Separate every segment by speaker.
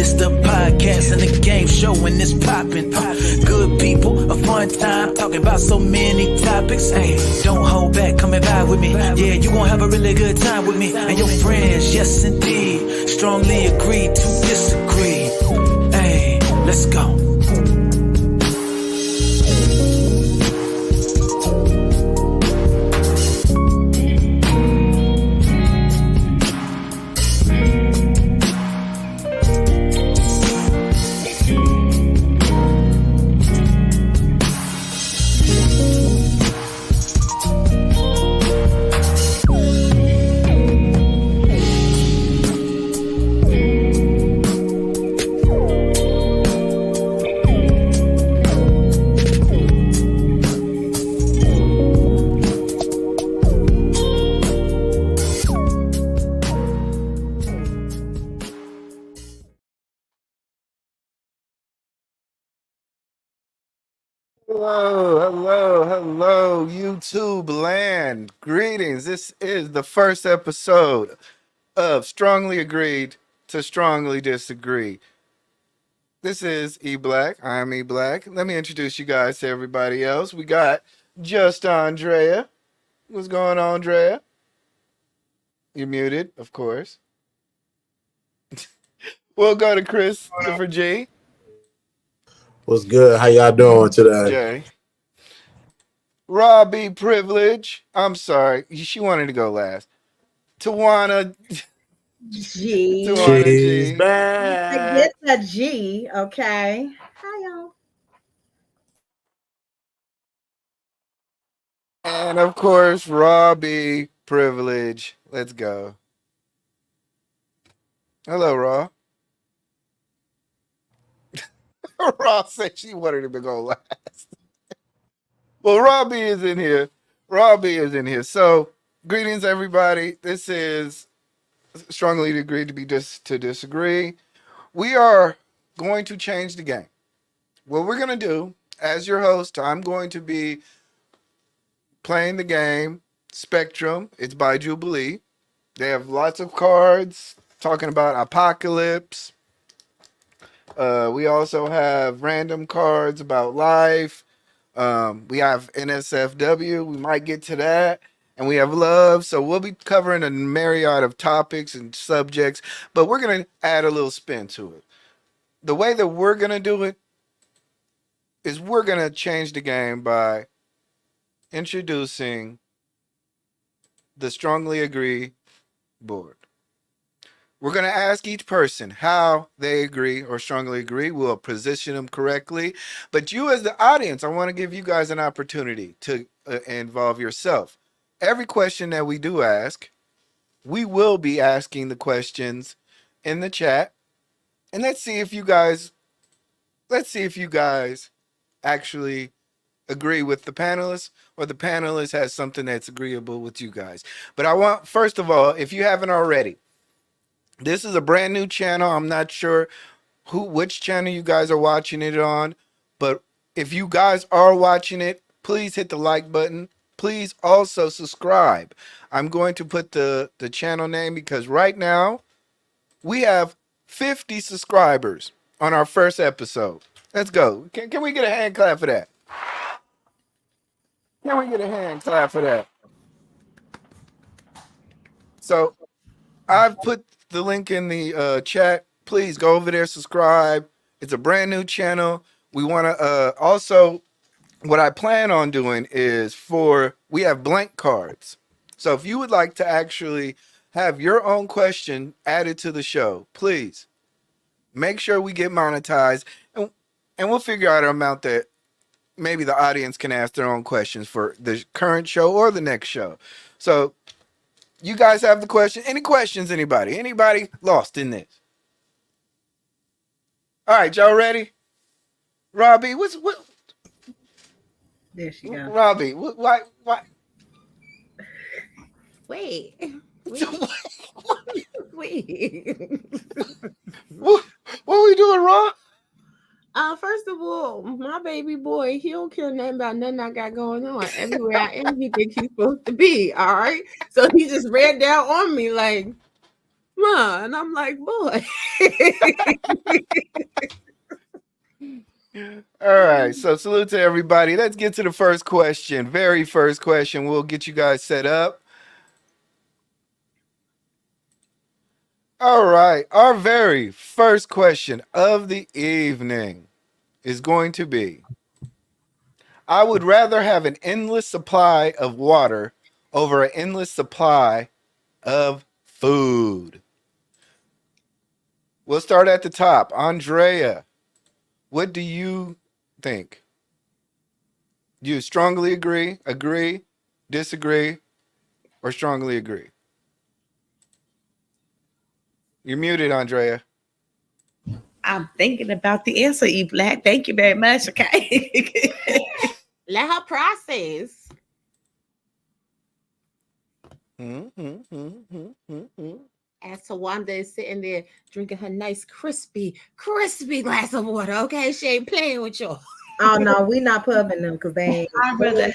Speaker 1: just a podcast and a game show and it's popping. Good people, a fun time, talking about so many topics. Hey, don't hold back, come and vibe with me. Yeah, you gon' have a really good time with me and your friends. Yes, indeed, strongly agree to disagree. Hey, let's go.
Speaker 2: Hello, YouTube land. Greetings. This is the first episode of Strongly Agreed to Strongly Disagree. This is E Black. I'm E Black. Let me introduce you guys to everybody else. We got just Andrea. What's going on, Andrea? You're muted, of course. We'll go to Christopher G.
Speaker 3: What's good? How y'all doing today?
Speaker 2: Jay. RawB Privilege. I'm sorry. She wanted to go last. Tawana
Speaker 4: G.
Speaker 2: Tawana
Speaker 3: She's
Speaker 2: G.
Speaker 3: back.
Speaker 4: I get the G. Okay. Hi, y'all.
Speaker 2: And of course, RawB Privilege. Let's go. Hello, Raw. Raw said she wanted him to go last. Well, RawB is in here. RawB is in here. So, greetings, everybody. This is Strongly Agreed to Disagree. We are going to change the game. What we're going to do, as your host, I'm going to be playing the game Spectrum. It's by Jubilee. They have lots of cards talking about apocalypse. We also have random cards about life. We have NSFW. We might get to that. And we have love. So we'll be covering a myriad of topics and subjects. But we're going to add a little spin to it. The way that we're going to do it is we're going to change the game by introducing the Strongly Agree board. We're going to ask each person how they agree or strongly agree. We'll position them correctly. But you as the audience, I want to give you guys an opportunity to involve yourself. Every question that we do ask, we will be asking the questions in the chat. And let's see if you guys actually agree with the panelists or the panelist has something that's agreeable with you guys. But I want, first of all, if you haven't already, this is a brand new channel. I'm not sure which channel you guys are watching it on, but if you guys are watching it, please hit the like button. Please also subscribe. I'm going to put the channel name because right now we have 50 subscribers on our first episode. Let's go. Can we get a hand clap for that? Can we get a hand clap for that? So I've put the link in the chat. Please go over there, subscribe. It's a brand new channel. We want to also, what I plan on doing is we have blank cards. So if you would like to actually have your own question added to the show, please make sure we get monetized and we'll figure out an amount that maybe the audience can ask their own questions for the current show or the next show. So you guys have the question. Any questions, anybody? Anybody lost in this? All right, y'all ready? RawB, what?
Speaker 4: There she goes.
Speaker 2: RawB, why?
Speaker 5: Wait.
Speaker 2: What we doing, Raw?
Speaker 5: First of all, my baby boy, he don't care nothing about nothing I got going on. Everywhere I am, he think he's supposed to be. All right. So he just ran down on me like, Ma. And I'm like, boy.
Speaker 2: All right. So salute to everybody. Let's get to the first question. Very first question. We'll get you guys set up. All right. Our very first question of the evening is going to be, I would rather have an endless supply of water over an endless supply of food. We'll start at the top. Andrea, what do you think? Do you strongly agree, disagree, or strongly agree? You're muted, Andrea.
Speaker 6: I'm thinking about the answer, E Black. Thank you very much. Okay.
Speaker 5: Let her process. As Tawanda is sitting there drinking her nice crispy glass of water. Okay, she ain't playing with you.
Speaker 4: Oh no, we not pubbing them because they ain't.
Speaker 6: I'd rather have.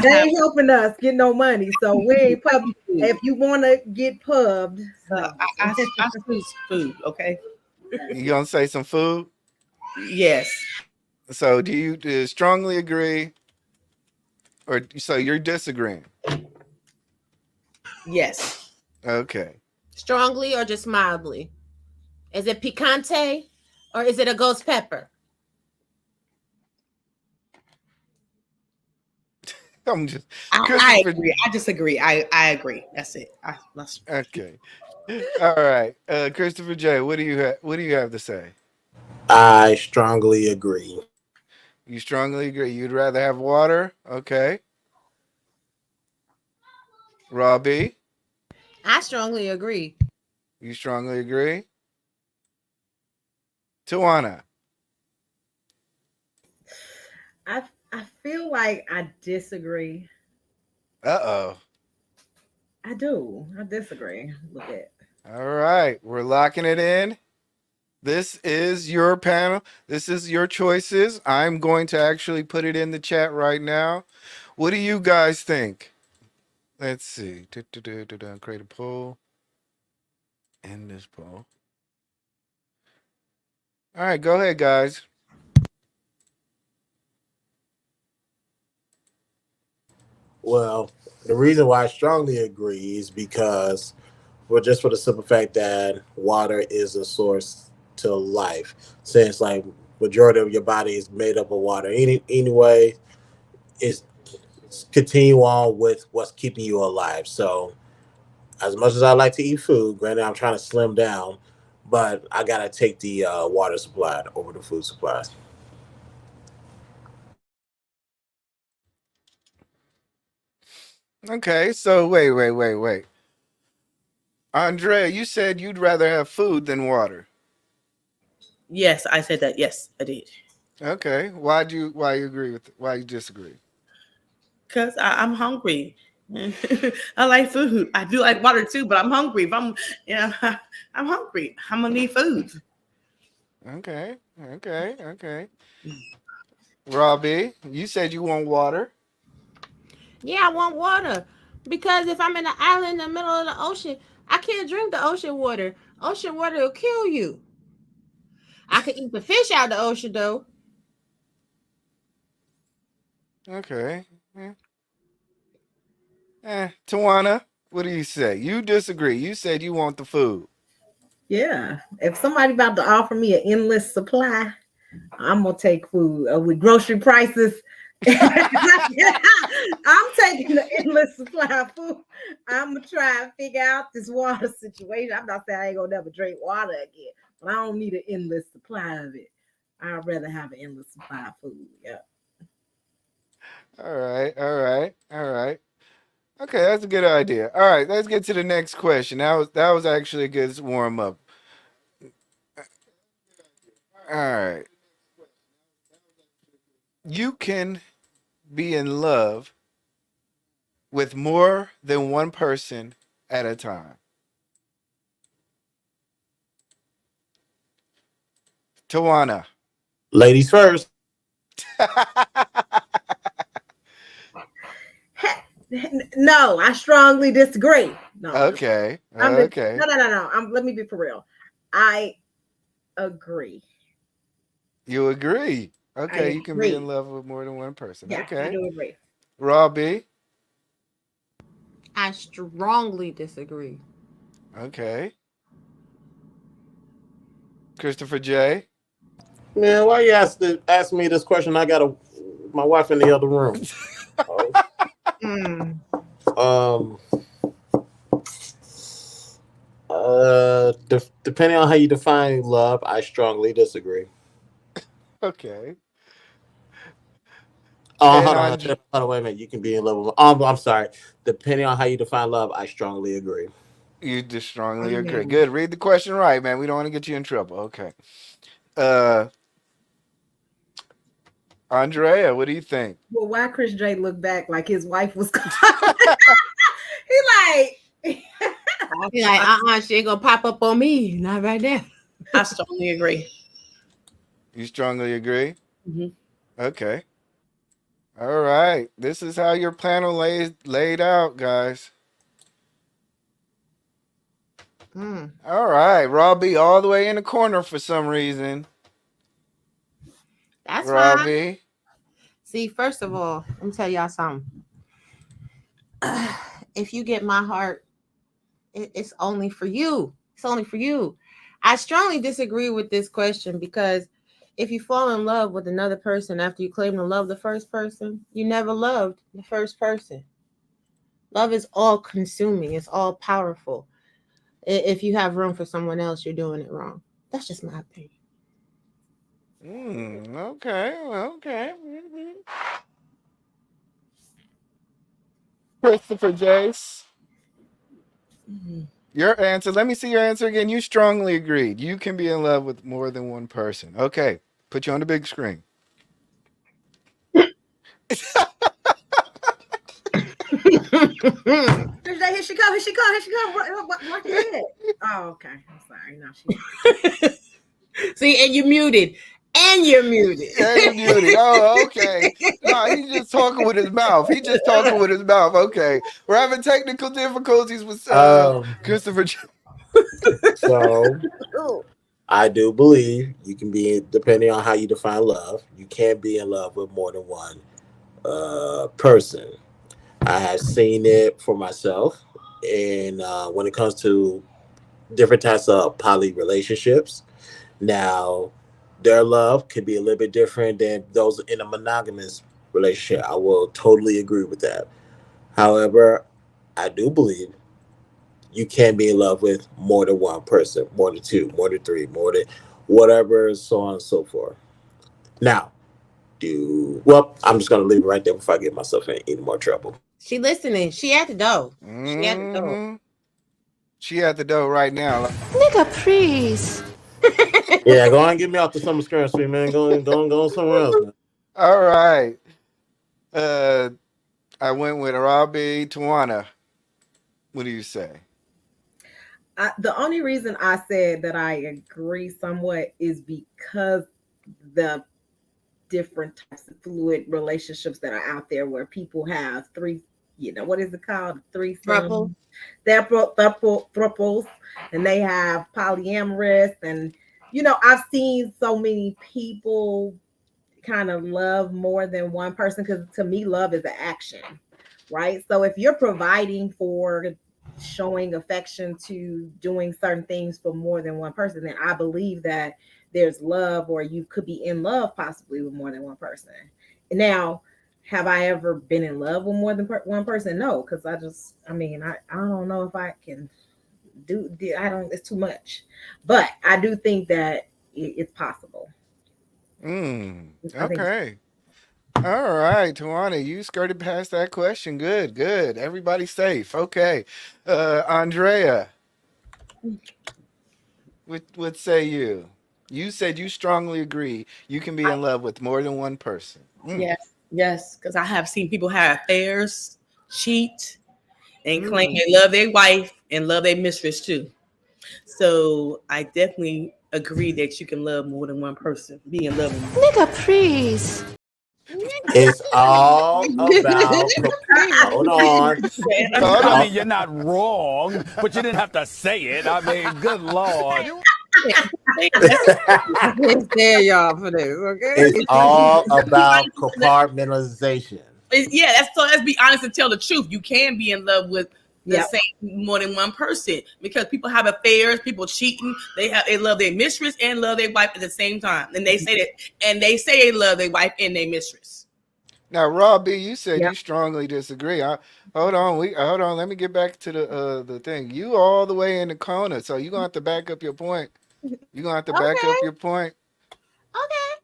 Speaker 4: They ain't helping us get no money, so we ain't pub. If you want to get pubbed,
Speaker 6: I choose food. Okay.
Speaker 2: You gonna say some food?
Speaker 6: Yes.
Speaker 2: So do you strongly agree, or so you're disagreeing?
Speaker 6: Yes.
Speaker 2: Okay.
Speaker 5: Strongly or just mildly? Is it picante or is it a ghost pepper?
Speaker 2: I'm just.
Speaker 6: I agree. I disagree. I agree. That's it.
Speaker 2: Okay. All right. Christopher J, what do you have to say?
Speaker 3: I strongly agree.
Speaker 2: You strongly agree. You'd rather have water? Okay. RawB,
Speaker 5: I strongly agree.
Speaker 2: you strongly agree? Tawana.
Speaker 4: I feel like I disagree.
Speaker 2: Uh-oh.
Speaker 4: I do. I disagree. Look at.
Speaker 2: All right. We're locking it in. This is your panel. This is your choices. I'm going to actually put it in the chat right now. What do you guys think? Let's see. Create a poll. End this poll. All right, go ahead, guys.
Speaker 3: Well, the reason why I strongly agree is because, well, just for the simple fact that water is a source to life. Since like majority of your body is made up of water. Anyway, it's continue on with what's keeping you alive. So as much as I like to eat food, granted I'm trying to slim down, but I gotta take the water supply over the food supply.
Speaker 2: Okay, so wait. Andrea, you said you'd rather have food than water.
Speaker 6: Yes, I said that. Yes, I did.
Speaker 2: Okay, why you agree with? Why you disagree?
Speaker 6: Because I'm hungry. I like food. I do like water too, but I'm hungry. If I'm hungry. I'm gonna need food.
Speaker 2: Okay. RawB, you said you want water.
Speaker 5: Yeah, I want water. Because if I'm in an island in the middle of the ocean, I can't drink the ocean water. Ocean water will kill you. I could eat the fish out of the ocean though.
Speaker 2: Okay. Tawana, what do you say? You disagree. You said you want the food.
Speaker 4: Yeah, if somebody about to offer me an endless supply, I'm gonna take food with grocery prices. I'm taking the endless supply of food. I'm gonna try and figure out this water situation. I'm not saying I ain't gonna never drink water again, but I don't need an endless supply of it. I'd rather have an endless supply of food. Yeah.
Speaker 2: All right. Okay, that's a good idea. All right, let's get to the next question. That was actually a good warm up. All right. You can be in love with more than one person at a time. Tawana.
Speaker 3: Ladies first.
Speaker 4: No, I strongly disagree. No.
Speaker 2: Okay.
Speaker 4: I'm just,
Speaker 2: Okay.
Speaker 4: no. Let me be for real. I agree.
Speaker 2: You agree. Okay,
Speaker 4: I
Speaker 2: you can be in
Speaker 4: agree.
Speaker 2: love with more than one person.
Speaker 4: Yeah, I
Speaker 2: Okay.
Speaker 4: do agree.
Speaker 2: RawB.
Speaker 5: I strongly disagree.
Speaker 2: Okay. Christopher J.
Speaker 3: Man, why you ask me this question? I got my wife in the other room. Oh.
Speaker 4: Mm.
Speaker 3: Um. Depending on how you define love, I strongly disagree.
Speaker 2: Okay.
Speaker 3: Oh,
Speaker 2: And
Speaker 3: hold
Speaker 2: on
Speaker 3: on, hold on, wait a minute. You can be in love with. I'm sorry. Depending on how you define love, I strongly agree.
Speaker 2: you just strongly agree.
Speaker 4: Mm.
Speaker 2: Good. Read the question right, man. We don't want to get you in trouble. Okay. Uh Andrea, what do you think?
Speaker 4: Well, why Chris J look back like his wife was he like
Speaker 5: Be like, she ain't gonna pop up on me. Not right there.
Speaker 6: I strongly agree.
Speaker 2: You strongly agree?
Speaker 6: Mhm.
Speaker 2: Okay. All right. This is how your panel laid out, guys.
Speaker 5: Mm,
Speaker 2: All right. Robbie all the way in the corner for some reason.
Speaker 5: that's fine.
Speaker 2: Robbie.
Speaker 5: See, first of all, let me tell y'all something. If you get my heart, it's only for you. It's only for you. I strongly disagree with this question because if you fall in love with another person after you claim to love the first person, you never loved the first person. Love is all consuming, it's all powerful. If you have room for someone else, you're doing it wrong. That's just my opinion.
Speaker 2: Okay. Okay. Christopher Jace. Your answer. Let me see your answer again. You strongly agreed. You can be in love with more than one person. Okay. Put you on the big screen.
Speaker 4: Chris J, here she come, here she come, here she come. What you did? Oh, okay. I'm sorry. No, she
Speaker 5: See, and you're muted. And you're muted.
Speaker 2: Yeah, you muted. Oh, okay. No, he's just talking with his mouth. He just talking with his mouth. Okay. We're having technical difficulties with Christopher.
Speaker 3: So I do believe you can be, depending on how you define love, you can be in love with more than one person. I have seen it for myself, and when it comes to different types of poly relationships, now their love could be a little bit different than those in a monogamous relationship. I will totally agree with that. However, I do believe you can be in love with more than one person, more than two, more than three, more than whatever, so on and so forth. Now, I'm just gonna leave it right there before I get myself in any more trouble.
Speaker 5: She listening. She at the door. She at the door.
Speaker 2: Mm-hmm. She at the door right now.
Speaker 5: Nigga, please.
Speaker 3: Yeah, go on and get me off the summer screen street, man. Go somewhere else, man.
Speaker 2: All right. Uh, I went with Robbie Tawana. What do you say?
Speaker 4: the only reason I said that I agree somewhat is because the different types of fluid relationships that are out there where people have three, what is it called?
Speaker 5: Throuple.
Speaker 4: Thruples, and they have polyamorous. And, I've seen so many people kind of love more than one person because to me, love is an action, right? So if you're providing for showing affection to doing certain things for more than one person, then I believe that there's love, or you could be in love possibly with more than one person. Now, have I ever been in love with more than one person? No, because I don't know if I can I don't, it's too much. But I do think that it's possible.
Speaker 2: Okay. All right, Tawana, you skirted past that question. Good, good. Everybody's safe. Okay. Andrea, what say you? You said you strongly agree you can be in love with more than one person.
Speaker 6: Yes, because I have seen people have affairs, cheat, and claim they love their wife and love their mistress too. So I definitely agree that you can love more than one person. Be in love with
Speaker 5: Nigga, please.
Speaker 3: It's all about. Hold on.
Speaker 2: Hold
Speaker 7: I
Speaker 2: on.
Speaker 7: mean, you're not wrong, but you didn't have to say it. I mean, good Lord.
Speaker 5: I can't stand y'all for this, okay?
Speaker 3: It's all about compartmentalization.
Speaker 6: Yeah, let's be honest and tell the truth. You can be in love with the
Speaker 4: Yep.
Speaker 6: same more than one person because people have affairs, people cheating. They love their mistress and love their wife at the same time, and they say they love their wife and their mistress.
Speaker 2: Now, Raw B, you said
Speaker 4: Yep.
Speaker 2: you strongly disagree. Hold on. Hold on. Let me get back to the thing. You all the way in the corner, so you're gonna have to back up your point. You're gonna have to back
Speaker 5: Okay.
Speaker 2: up your point.
Speaker 5: Okay.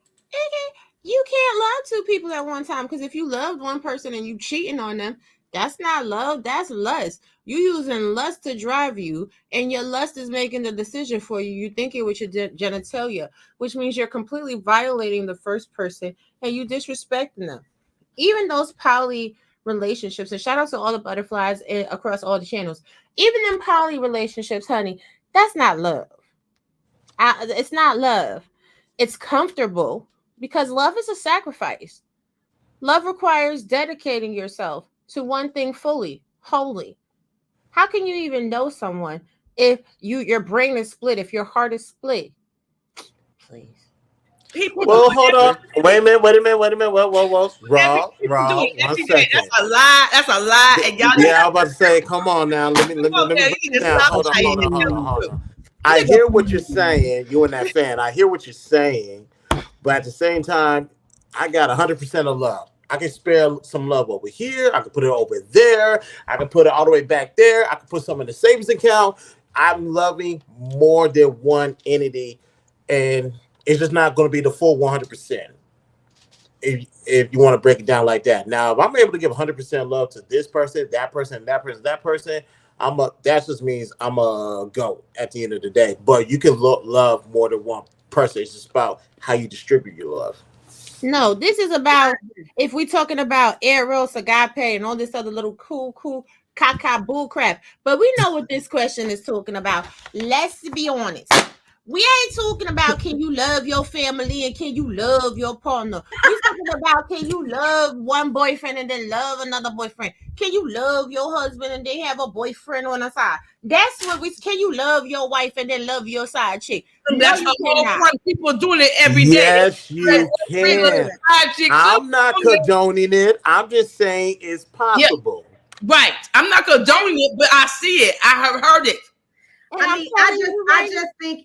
Speaker 5: You can't love two people at one time because if you loved one person and you cheating on them, that's not love, that's lust. You using lust to drive you, and your lust is making the decision for you. You thinking with your genitalia, which means you're completely violating the first person and you disrespecting them. Even those poly relationships, and shout out to all the butterflies across all the channels. Even in poly relationships, honey, that's not love. It's not love. It's comfortable because love is a sacrifice. Love requires dedicating yourself to one thing fully, wholly. How can you even know someone if your brain is split, if your heart is split? Please.
Speaker 6: People
Speaker 3: Well,
Speaker 6: doing
Speaker 3: hold on. Wait a minute. Whoa.
Speaker 6: people doing
Speaker 3: Raw. One
Speaker 6: every day.
Speaker 3: second.
Speaker 6: That's a lie. That's a lie. And y'all
Speaker 3: Yeah, I was about to say, come on now. Let me
Speaker 6: come on,
Speaker 3: break
Speaker 6: man.
Speaker 3: it
Speaker 6: You need to
Speaker 3: down.
Speaker 6: stop
Speaker 3: Hold on.
Speaker 6: lying and tell the truth.
Speaker 3: I hear what you're saying. You and that fan. I hear what you're saying, but at the same time, I got 100% of love. I can spare some love over here. I can put it over there. I can put it all the way back there. I can put some in the savings account. I'm loving more than one entity, and it's just not going to be the full 100%. If you want to break it down like that. Now, if I'm able to give 100% love to this person, that person, that person, that just means I'm a go at the end of the day. But you can love more than one person. It's just about how you distribute your love.
Speaker 5: No, this is about if we're talking about Eros, agape, and all this other little cool caca bull crap. But we know what this question is talking about. Let's be honest. We ain't talking about can you love your family and can you love your partner. We're talking about can you love one boyfriend and then love another boyfriend. Can you love your husband and then have a boyfriend on the side? That's what can you love your wife and then love your side chick? No,
Speaker 6: That's
Speaker 5: you
Speaker 6: the whole
Speaker 5: cannot.
Speaker 6: point. People doing it every day.
Speaker 3: Yes, you can. I'm not
Speaker 6: Yeah,
Speaker 3: condoning it. I'm just saying it's possible.
Speaker 6: right. I'm not condoning it, but I see it. I have heard it.
Speaker 5: And
Speaker 4: I
Speaker 5: I'm
Speaker 4: mean,
Speaker 5: telling you right
Speaker 4: I just think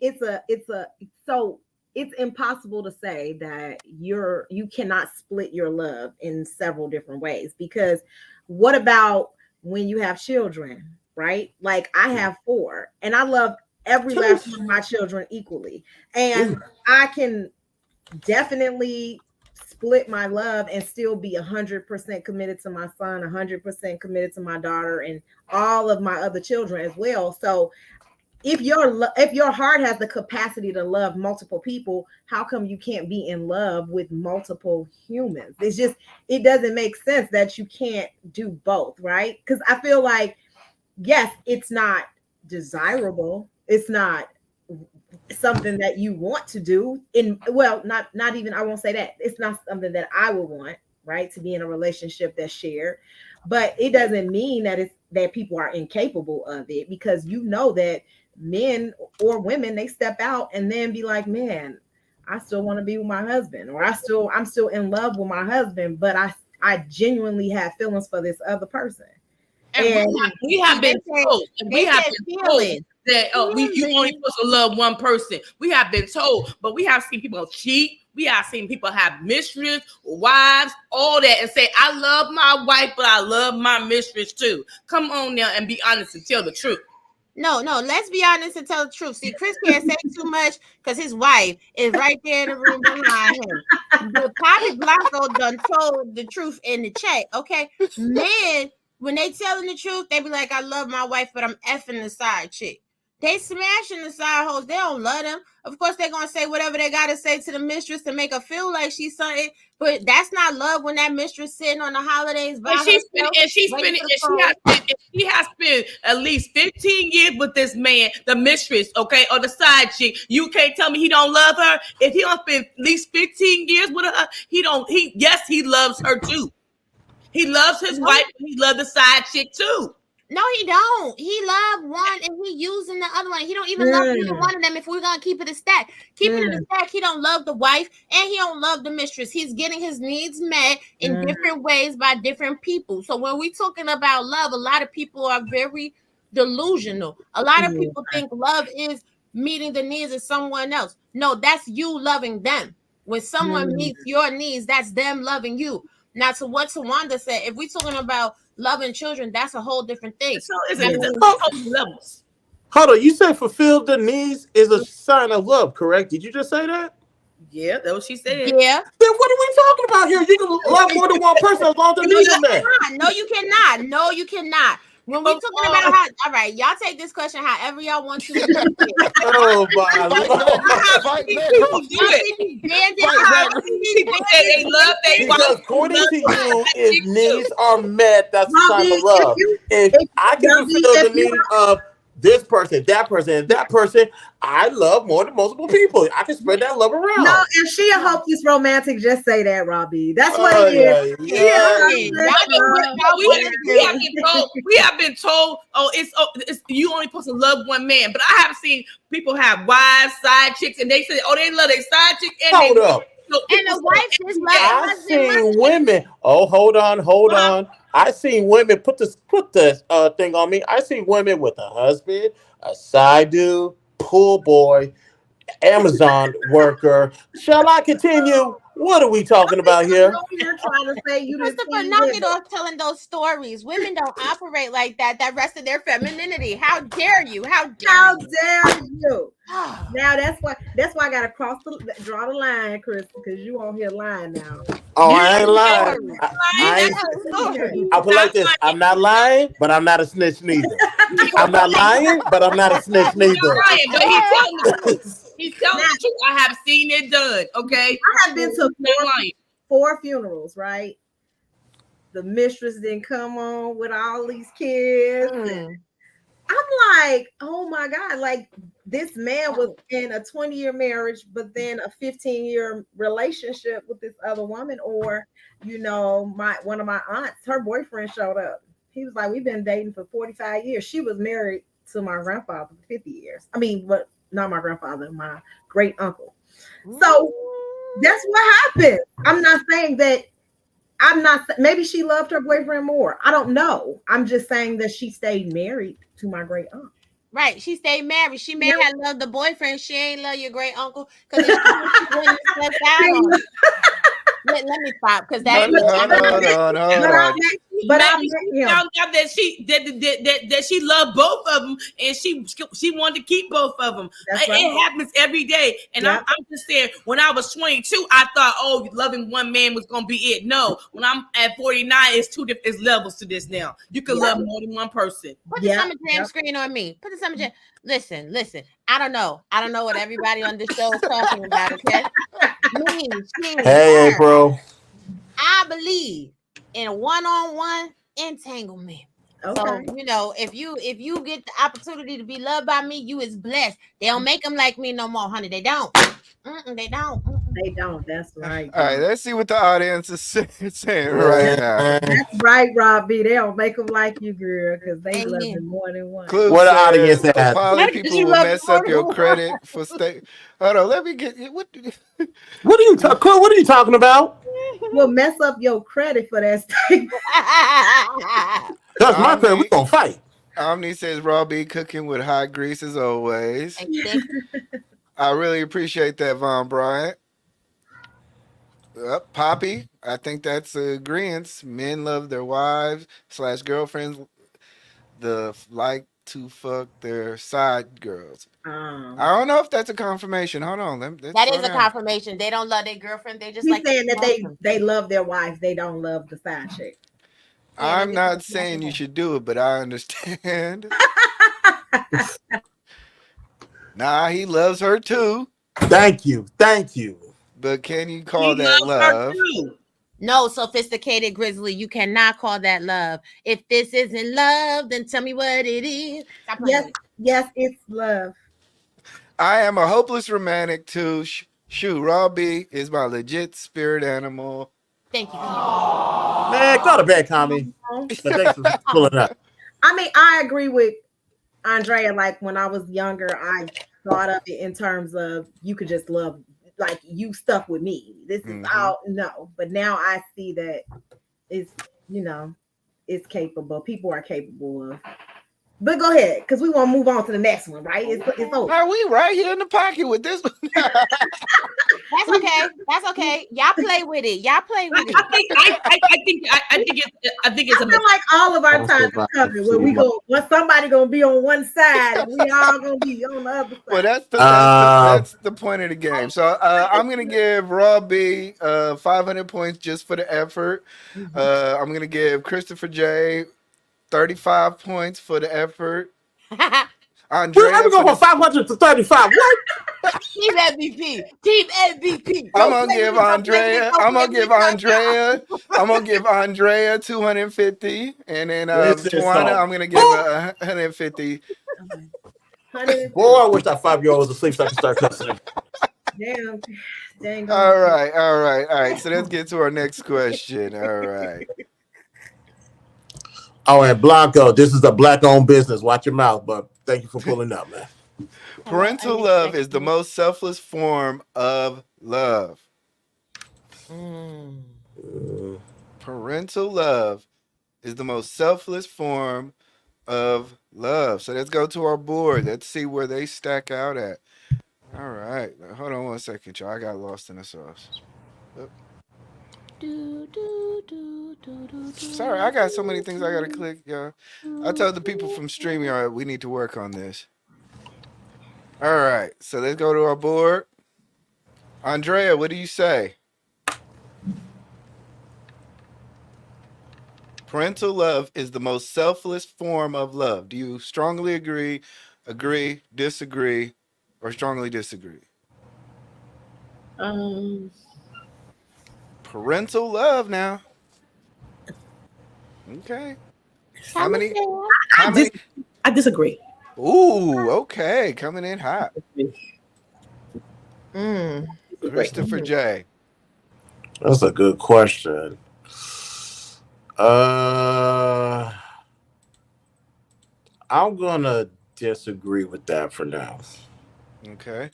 Speaker 4: it's impossible to say that you cannot split your love in several different ways because what about when you have children, right? Like I have 4 and I love every last one of my children equally. And I can definitely split my love and still be 100% committed to my son, 100% committed to my daughter and all of my other children as well. So if your heart has the capacity to love multiple people, how come you can't be in love with multiple humans? It doesn't make sense that you can't do both, right? Because I feel like yes, it's not desirable, it's not something that you want to do not even, I won't say that it's not something that I would want, right, to be in a relationship that's shared, but it doesn't mean that people are incapable of it, because you know that men or women, they step out and then be like, man, I still want to be with my husband, or I'm still in love with my husband, but I genuinely have feelings for this other person.
Speaker 6: And we have been told. We have been told that you only supposed to love one person. We have been told, but we have seen people cheat. We have seen people have mistress, wives, all that, and say, I love my wife, but I love my mistress too. Come on now and be honest and tell the truth.
Speaker 5: No, let's be honest and tell the truth. See, Chris can't say too much because his wife is right there in the room behind him. The Poppy Blanco done told the truth in the chat, okay? Men, when they telling the truth, they be like, I love my wife, but I'm effing the side chick. They smashing the side hoes. They don't love them. Of course, they're gonna say whatever they gotta say to the mistress to make her feel like she's something. But that's not love when that mistress sitting on the holidays by herself.
Speaker 6: She has spent at least 15 years with this man, the mistress, okay, or the side chick. You can't tell me he don't love her. If he don't spend at least 15 years with her, he loves her too. He loves his wife, and he loves the side chick too.
Speaker 5: No, he don't. He love one and he using the other one. He don't even love either one of them. If we're gonna keep it a stack, keep it a stack. He don't love the wife and he don't love the mistress. He's getting his needs met in different ways by different people. So when we talking about love, a lot of people are very delusional. A lot of people think love is meeting the needs of someone else. No, that's you loving them. When someone meets your needs, that's them loving you. Now, to what Tawanda said, if we're talking about loving children, that's a whole different thing.
Speaker 6: So it's levels.
Speaker 3: Hold on, you said fulfill the needs is a sign of love, correct? Did you just say that?
Speaker 6: Yeah, that's what she said.
Speaker 5: Yeah.
Speaker 3: Then what are we talking about here? You can love more than one person as long as they're your man.
Speaker 5: No, you cannot. No, you cannot. When we're talking about how, all right, y'all take this question however y'all want to.
Speaker 3: Oh my Lord. Because according to you, if needs are met, that's a sign of love. If I can fulfill the needs of this person, that person, and that person, I love more than multiple people. I can spread that love around.
Speaker 4: No, if she hope this romantic, just say that, RawB. That's what it is.
Speaker 6: We have been told, it's you only supposed to love one man. But I have seen people have wives, side chicks, and they say, they love their side chick. And
Speaker 3: hold up.
Speaker 5: And the wife just love
Speaker 3: I've seen women. Oh, hold on. I seen women put this thing on me. I seen women with a husband, a side dude, pool boy, Amazon worker. Shall I continue? What are we talking about here?
Speaker 4: You're trying to say you
Speaker 5: Christopher, knock it off telling those stories. Women don't operate like that. That rest of their femininity. How dare you? How dare
Speaker 4: you? Now that's why I gotta draw the line, Chris, because you on here lying now.
Speaker 3: Oh, I ain't lying. I'll put it like this. I'm not lying, but I'm not a snitch neither. I'm not lying, but I'm not a snitch neither.
Speaker 6: He's telling the truth. I have seen it done. Okay.
Speaker 4: I have been to 4 funerals, right? The mistress didn't come on with all these kids. I'm like, oh my God, like this man was in a 20-year marriage, but then a 15-year relationship with this other woman. Or, one of my aunts, her boyfriend showed up. He was like, we've been dating for 45 years. She was married to my grandfather for 50 years. I mean, not my grandfather, my great uncle. So that's what happened. I'm not saying that maybe she loved her boyfriend more. I don't know. I'm just saying that she stayed married to my great aunt.
Speaker 5: Right. She stayed married. She may have loved the boyfriend. She ain't love your great uncle. Because let me stop. Because that
Speaker 2: hold on.
Speaker 6: But I found out that she loved both of them, and she wanted to keep both of them. It happens every day, and I'm just saying. When I was 22, I thought, loving one man was gonna be it. No, when I'm at 49, it's 2 different levels to this now. You can love more than one person.
Speaker 5: Put the summer jam screen on me. Put the summer jam. Listen. I don't know what everybody on this show is talking about. Okay,
Speaker 3: hey, bro.
Speaker 5: I believe in one-on-one entanglement. Okay. So, if you get the opportunity to be loved by me, you is blessed. They don't make them like me no more, honey. They don't. They don't.
Speaker 4: They don't. That's right.
Speaker 2: All right, let's see what the audience is saying right now.
Speaker 4: That's right, RawB. They don't make them like you, girl, because they love them more than one.
Speaker 3: What the audience at?
Speaker 2: Poly people will mess up your credit for state. Hold on, let me get what
Speaker 3: are you talking about?
Speaker 4: Will mess up your credit for that statement.
Speaker 3: That's my credit. We gonna fight.
Speaker 2: Omni says RawB cooking with hot grease as always. I really appreciate that, Von Bryant. Poppy, I think that's agreement. Men love their wives / girlfriends. Like to fuck their side girls. I don't know if that's a confirmation. Hold on.
Speaker 5: That is a confirmation. They don't love their girlfriend. They just
Speaker 4: He's saying that they love their wives. They don't love the side chick.
Speaker 2: I'm not saying you should do it, but I understand. Nah, he loves her too.
Speaker 3: Thank you.
Speaker 2: But can you
Speaker 6: He
Speaker 2: call that
Speaker 6: loves her
Speaker 2: love?
Speaker 6: too.
Speaker 5: No, sophisticated grizzly, you cannot call that love. If this isn't love, then tell me what it is. Stop playing
Speaker 4: Yes,
Speaker 5: with me.
Speaker 4: yes, it's love.
Speaker 2: I am a hopeless romantic too. Shoot, RawB is my legit spirit animal.
Speaker 5: Thank you, Kim.
Speaker 3: Man, go to bed, Tommy. But thanks for pulling up.
Speaker 4: I mean, I agree with Andrea. Like when I was younger, I thought of it in terms of you could just love, like you stuck with me. This is all no, but now I see that it's it's capable. People are capable of. But go ahead, because we want to move on to the next one, right? It's over.
Speaker 2: Are we right here in the pocket with this one?
Speaker 5: That's okay. That's okay. Y'all play with it. Y'all play with it.
Speaker 6: I think it's
Speaker 4: I feel like all of our time is covered. Where we go, well, somebody gonna be on one side, and we all gonna be on the other side.
Speaker 2: Well, that's the point of the game. So I'm gonna give RawB 500 points just for the effort. I'm gonna give Christopher J 35 points for the effort. Andrea,
Speaker 3: We're going from 500 to 35. What?
Speaker 5: Team MVP. Team MVP.
Speaker 2: I'm gonna give Andrea. I'm gonna give Andrea 250, and then Tawana, I'm gonna give 150.
Speaker 3: Boy, I wish that 5-year-old was asleep so I could start cussing.
Speaker 4: Dang.
Speaker 2: All right. So let's get to our next question. All right.
Speaker 3: Oh, and Blanco, this is a black-owned business. Watch your mouth, but thank you for pulling up, man.
Speaker 2: Parental love is the most selfless form of love. Parental love is the most selfless form of love. So let's go to our board. Let's see where they stack out at. All right. Hold on one second, y'all. I got lost in the sauce. Sorry, I got so many things I gotta click, y'all. I told the people from StreamYard we need to work on this. All right, so let's go to our board. Andrea, what do you say? Parental love is the most selfless form of love. Do you strongly agree, disagree, or strongly disagree? Parental love now. Okay. How many?
Speaker 6: I disagree.
Speaker 2: Ooh, okay. Coming in hot. Christopher J.
Speaker 3: That's a good question. I'm gonna disagree with that for now.
Speaker 2: Okay.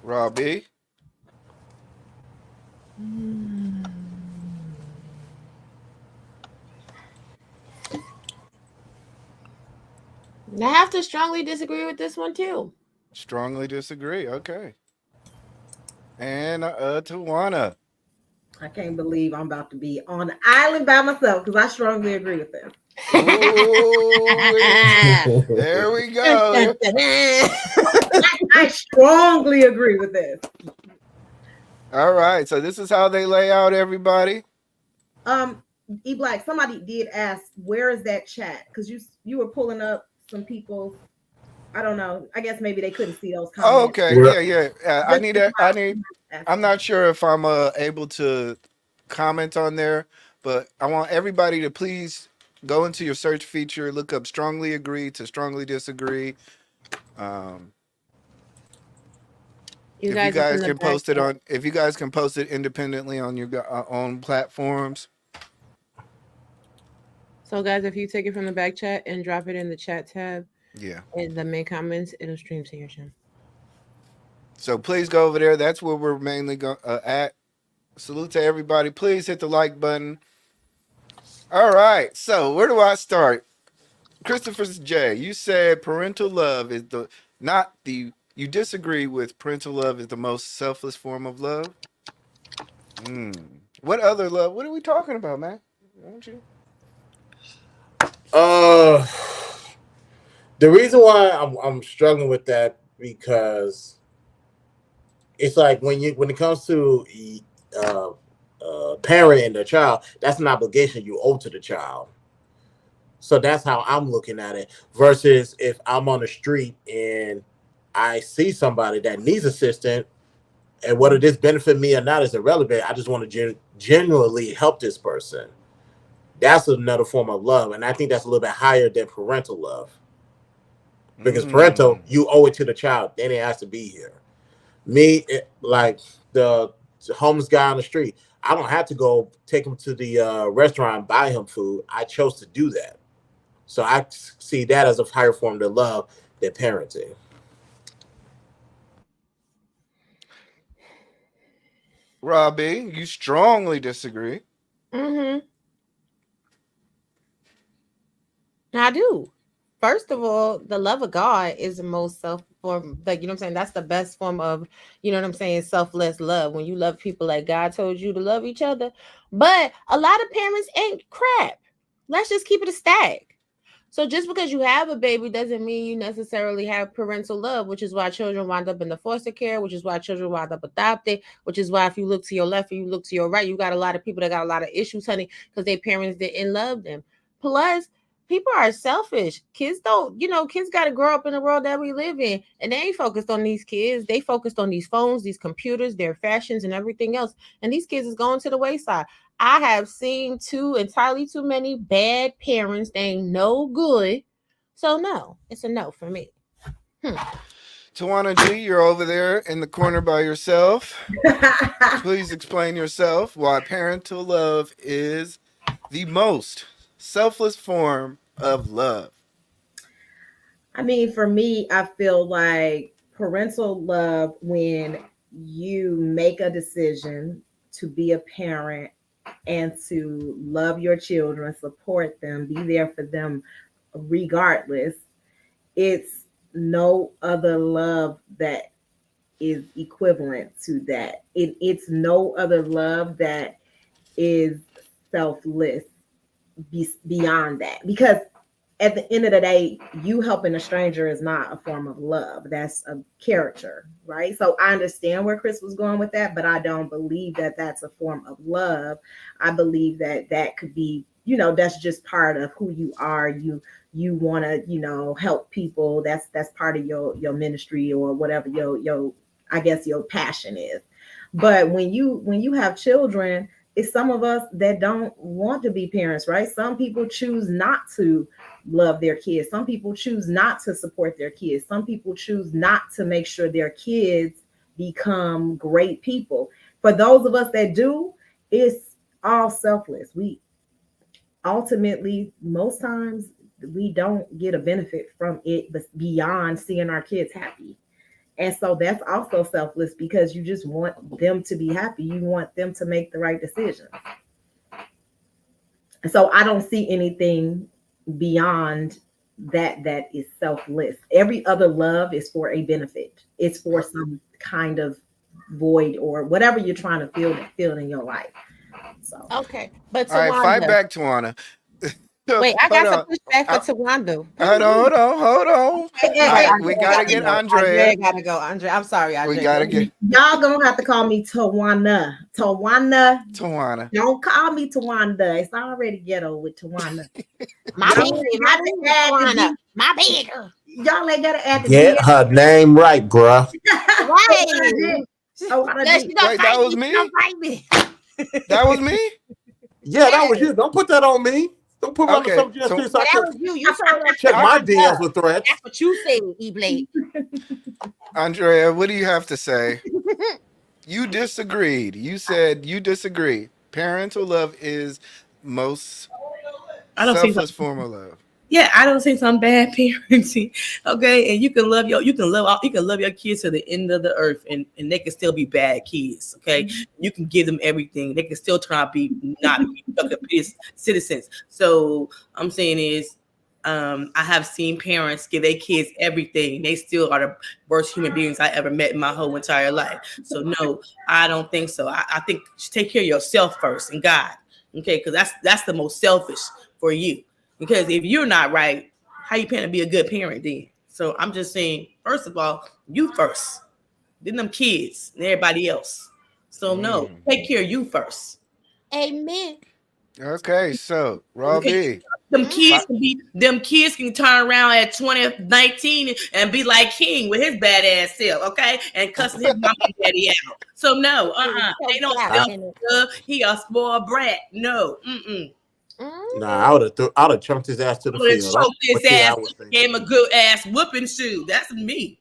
Speaker 2: RawB.
Speaker 5: I have to strongly disagree with this one too.
Speaker 2: Strongly disagree. Okay. And Tawana.
Speaker 4: I can't believe I'm about to be on the island by myself because I strongly agree with them.
Speaker 2: Ooh, there we go.
Speaker 4: I strongly agree with this.
Speaker 2: All right. So this is how they lay out, everybody.
Speaker 4: E Black, somebody did ask, where is that chat? Because you were pulling up some people. I don't know. I guess maybe they couldn't see those comments.
Speaker 2: Oh, okay. Yeah. I'm not sure if I'm able to comment on there, but I want everybody to please go into your search feature, look up strongly agree to strongly disagree. If you guys can post it independently on your own platforms.
Speaker 5: So guys, if you take it from the back chat and drop it in the chat tab, in the main comments, it'll stream to your channel.
Speaker 2: So please go over there. That's where we're mainly at. Salute to everybody. Please hit the like button. All right. So where do I start? Christopher J, you said parental love is you disagree with parental love is the most selfless form of love? What other love? What are we talking about, man? Don't you?
Speaker 3: The reason why I'm struggling with that because it's like when it comes to parent and the child, that's an obligation you owe to the child. So that's how I'm looking at it. Versus if I'm on the street and I see somebody that needs assistance, and whether this benefit me or not is irrelevant. I just want to genuinely help this person. That's another form of love, and I think that's a little bit higher than parental love. Because parental, you owe it to the child; then it has to be here. Me, like the homeless guy on the street, I don't have to go take him to the restaurant and buy him food. I chose to do that, so I see that as a higher form of love than parenting.
Speaker 2: RawB, you strongly disagree.
Speaker 5: I do. First of all, the love of God is the most form, like, you know what I'm saying? That's the best form of, you know what I'm saying, selfless love. When you love people like God told you to love each other. But a lot of parents ain't crap. Let's just keep it a stack. So just because you have a baby doesn't mean you necessarily have parental love, which is why children wind up in the foster care, which is why children wind up adopted, which is why if you look to your left or you look to your right, you got a lot of people that got a lot of issues, honey, because their parents didn't love them. Plus, people are selfish. Kids don't, kids got to grow up in the world that we live in, and they ain't focused on these kids. They focused on these phones, these computers, their fashions, and everything else. And these kids is going to the wayside. I have seen entirely too many bad parents. They ain't no good. So no, it's a no for me.
Speaker 2: Tawana G, you're over there in the corner by yourself. Please explain yourself why parental love is the most selfless form of love.
Speaker 4: I mean, for me, I feel like parental love, when you make a decision to be a parent and to love your children, support them, be there for them regardless, it's no other love that is equivalent to that. It's no other love that is selfless beyond that. Because at the end of the day, you helping a stranger is not a form of love. That's a character, right? So I understand where Chris was going with that, but I don't believe that that's a form of love. I believe that that could be, that's just part of who you are. You want to, help people. That's part of your ministry or whatever your I guess your passion is. But when you have children, it's some of us that don't want to be parents, right? Some people choose not to love their kids. Some people choose not to support their kids. Some people choose not to make sure their kids become great people. For those of us that do, it's all selfless. We ultimately, most times, we don't get a benefit from it, but beyond seeing our kids happy. And so that's also selfless, because you just want them to be happy. You want them to make the right decisions. So I don't see anything beyond that is selfless. Every other love is for a benefit. It's for some kind of void or whatever you're trying to feel in your life. So
Speaker 5: okay, but
Speaker 2: All right, fight back, Tawana.
Speaker 5: Wait, I got some pushback for Tawanda.
Speaker 2: Hold on.
Speaker 4: Hey,
Speaker 2: we gotta get Andrea.
Speaker 5: Andrea gotta go. Andrea, I'm sorry, Andrea.
Speaker 2: We gotta get.
Speaker 4: Y'all gonna have to call me Tawana. Tawana. Don't call me Tawanda. It's already ghetto with Tawana.
Speaker 5: My baby.
Speaker 4: Y'all ain't gotta add the
Speaker 3: Get her name right, bruh.
Speaker 5: Right.
Speaker 2: Wait, that was me? That was me?
Speaker 3: Yeah, that was you. Don't put that on me. Don't put
Speaker 2: Okay,
Speaker 3: on the subject.
Speaker 5: So that was you. You told her
Speaker 3: check my DMs with threats.
Speaker 5: That's what you said, E-Blade.
Speaker 2: Andrea, what do you have to say? You disagreed. You said you disagree. Parental love is most selfless form of love.
Speaker 6: Yeah, I don't see some bad parenting. Okay, and you can love your kids to the end of the earth, and they can still be bad kids. Okay, you can give them everything; they can still try to be not be citizens. So I'm saying is, I have seen parents give their kids everything. They still are the worst human beings I ever met in my whole entire life. So no, I don't think so. I think take care of yourself first and God. Okay, because that's the most selfish for you. Because if you're not right, how you plan to be a good parent then? So I'm just saying, first of all, you first, then them kids and everybody else. So no, take care of you first.
Speaker 5: Amen.
Speaker 2: Okay, so RawB.
Speaker 6: Them kids can turn around at 20, 19 and be like King with his badass self, okay, and cussing his mom and daddy out. So no, they don't self. He a spoiled brat. No,
Speaker 3: Nah, I'd have chunked his ass to the field.
Speaker 6: Choked his ass, gave him a good ass whooping shoe. That's me.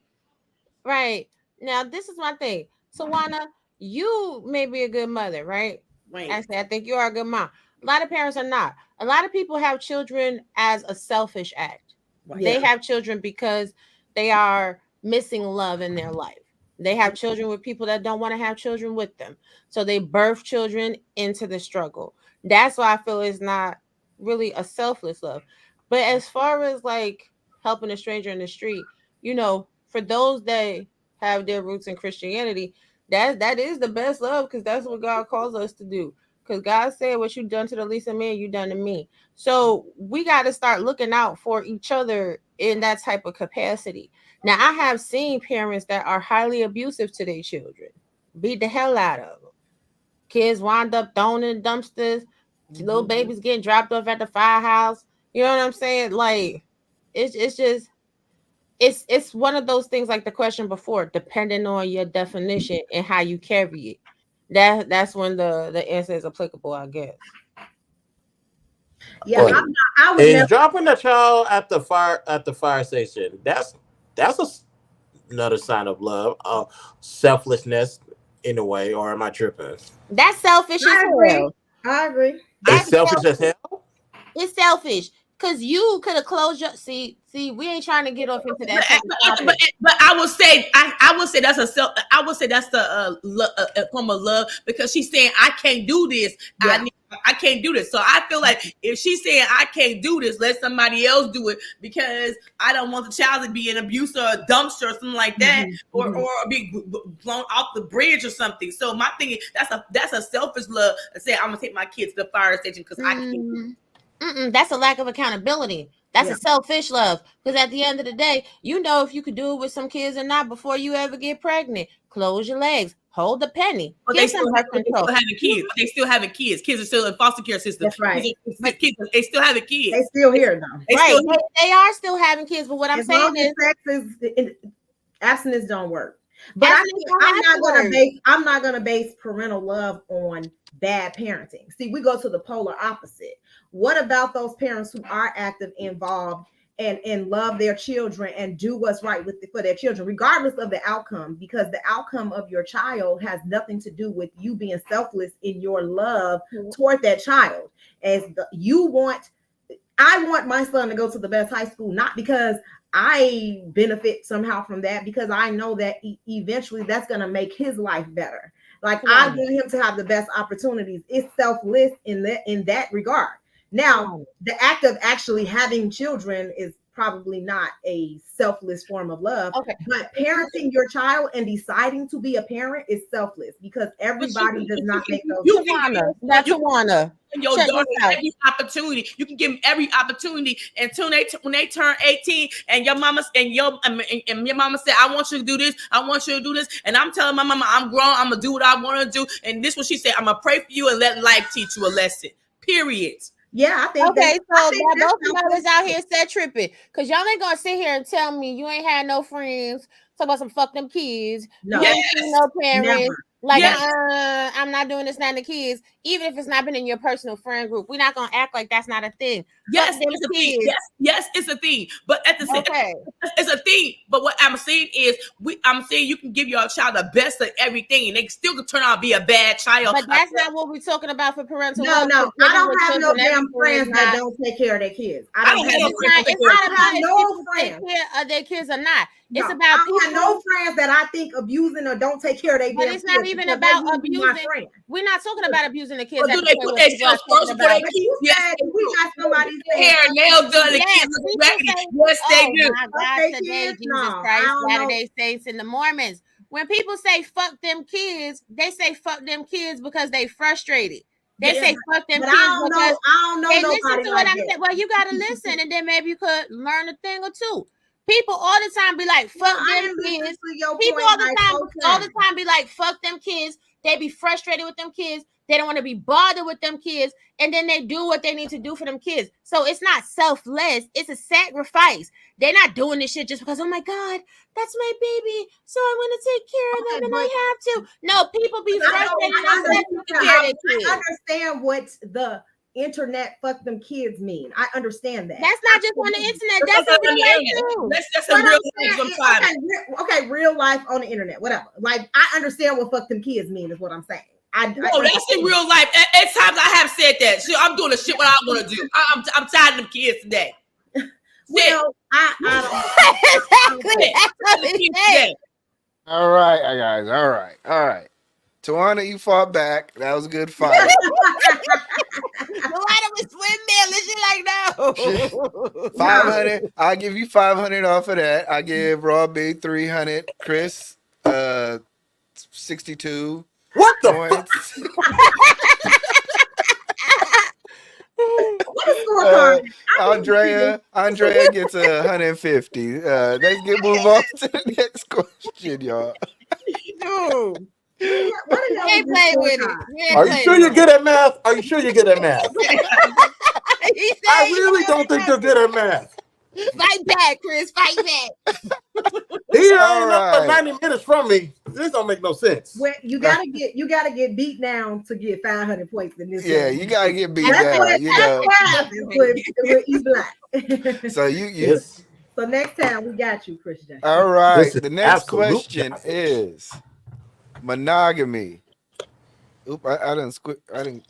Speaker 5: Right. Now, this is my thing. So, Wana, you may be a good mother, right?
Speaker 6: Right.
Speaker 5: I think you are a good mom. A lot of parents are not. A lot of people have children as a selfish act. Right. They have children because they are missing love in their life. They have children with people that don't want to have children with them. So they birth children into the struggle. That's why I feel it's not really a selfless love. But as far as like helping a stranger in the street, you know, for those that have their roots in Christianity, that is the best love, because that's what God calls us to do. Because God said, what you done to the least of men, you done to me. So we got to start looking out for each other in that type of capacity. Now, I have seen parents that are highly abusive to their children, beat the hell out of them. Kids wind up thrown in dumpsters, little babies getting dropped off at the firehouse. You know what I'm saying? Like, it's just, it's one of those things, like the question before, depending on your definition and how you carry it. That's when the answer is applicable, I guess.
Speaker 4: Yeah,
Speaker 3: I would never... dropping the child at the fire station. That's another sign of love, selflessness in a way. Or am I tripping?
Speaker 5: That's selfish as hell.
Speaker 4: I agree.
Speaker 3: It's selfish as hell.
Speaker 5: It's selfish. Because you could have closed your see, we ain't trying to get off into that.
Speaker 6: But I would say that's a form of love, because she's saying I can't do this. Yeah. I can't do this. So I feel like if she's saying I can't do this, let somebody else do it, because I don't want the child to be an abuse or a dumpster or something like that, or be blown off the bridge or something. So my thing is that's a selfish love to say I'm gonna take my kids to the fire station because I can't.
Speaker 5: That's a lack of accountability. That's a selfish love. Because at the end of the day, you know if you could do it with some kids or not before you ever get pregnant. Close your legs. Hold the penny.
Speaker 6: But they still having kids. They still having kids. Kids are still in foster care system.
Speaker 4: That's right.
Speaker 6: They still having kids.
Speaker 4: They still here though.
Speaker 5: They are still having kids. But what I'm saying is,
Speaker 4: abstinence don't work. But I'm not gonna base parental love on bad parenting. See, we go to the polar opposite. What about those parents who are active, involved, and love their children and do what's right for their children, regardless of the outcome? Because the outcome of your child has nothing to do with you being selfless in your love toward that child. I want my son to go to the best high school, not because I benefit somehow from that, because I know that eventually that's going to make his life better. Like, I want him to have the best opportunities. It's selfless in that regard. Now, the act of actually having children is probably not a selfless form of love. Okay. But parenting your child and deciding to be a parent is selfless, because everybody does not make those.
Speaker 5: That's Tawana.
Speaker 6: Your daughter every opportunity. You can give them every opportunity until when they turn 18, and your mama and your mama said, I want you to do this, I want you to do this. And I'm telling my mama, I'm grown, I'm gonna do what I want to do. And this is what she said, I'm gonna pray for you and let life teach you a lesson. Period.
Speaker 4: Yeah, I think.
Speaker 5: Okay, so those mothers out here set tripping, because y'all ain't gonna sit here and tell me you ain't had no friends. Talk about some fuck them kids.
Speaker 4: No,
Speaker 5: you ain't seen no parents.
Speaker 4: Never.
Speaker 5: Like, I'm not doing this, not the kids. Even if it's not been in your personal friend group, we're not gonna act like that's not a thing.
Speaker 6: Yes, it's a thing. Yes, it's a thing. But at the same time, it's a thing. But what I'm saying is, I'm saying you can give your child the best of everything, and they still could turn out to be a bad child.
Speaker 5: But that's not what we're talking about for parental.
Speaker 4: No, I don't have no damn friends that don't take care of their kids. I don't have no friends.
Speaker 5: It's not about no friends take care of their kids or not. It's about
Speaker 4: I have no friends that I think abusing or don't take care of their kids.
Speaker 5: But it's not even about abusing. We're not talking about abusing the kids.
Speaker 6: Do they put themselves first for their kids?
Speaker 4: Yes, we got somebody's
Speaker 6: hair, nails done, the kids look raggedy. Yes, they do.
Speaker 5: Oh my God, today, Jesus Christ, Latter-day Saints and the Mormons. When people say fuck them kids, they say fuck them kids because they frustrated. They say fuck them kids because they listen to what I'm saying. Well, you gotta listen, and then maybe you could learn a thing or two. People all the time be like, fuck them kids. People all the time be like, fuck them kids They be frustrated with them kids. They don't want to be bothered with them kids. And then they do what they need to do for them kids. So it's not selfless. It's a sacrifice. They're not doing this shit just because, oh my God, that's my baby. So I want to take care of them and I have to. No, people be frustrated and take care of their kids.
Speaker 4: I understand what the internet fuck them kids mean. I understand that.
Speaker 5: That's not just on the internet. That's in real life too.
Speaker 6: That's in real life sometimes.
Speaker 4: Okay, real life on the internet, whatever. Like, I understand what fuck them kids mean is what I'm saying.
Speaker 6: That's in real life. At times I have said that. Shit, I'm doing the shit what I want to do. I'm tired of them kids today.
Speaker 4: Well, I
Speaker 5: don't.
Speaker 2: All right, guys. All right. Tawana, you fought back. That was a good fight.
Speaker 5: Tawana was windmill. And she like, no.
Speaker 2: 500. I'll give you 500 off of that. I give RawB 300. Chris, 62.
Speaker 3: What the
Speaker 2: points.
Speaker 4: What is going on?
Speaker 2: Andrea gets 150. Let's move on to the next question, y'all.
Speaker 5: Dude.
Speaker 4: What
Speaker 5: They play with it.
Speaker 3: Are you sure you're good at math? Are you sure you're good at math? I really don't think you're good at math.
Speaker 5: Fight back, Chris. Fight back.
Speaker 3: He ain't up for 90 minutes from me. This don't make no sense.
Speaker 4: Well, you gotta get beat down to get 500 points in this.
Speaker 2: Yeah, you gotta get beat down.
Speaker 4: With E Black.
Speaker 2: So
Speaker 3: Yes.
Speaker 4: So next time we got you, Chris J.
Speaker 2: All right.
Speaker 3: This is
Speaker 2: The next
Speaker 3: absolute
Speaker 2: question
Speaker 3: garbage.
Speaker 2: is monogamy. Oop, I didn't squid. I didn't.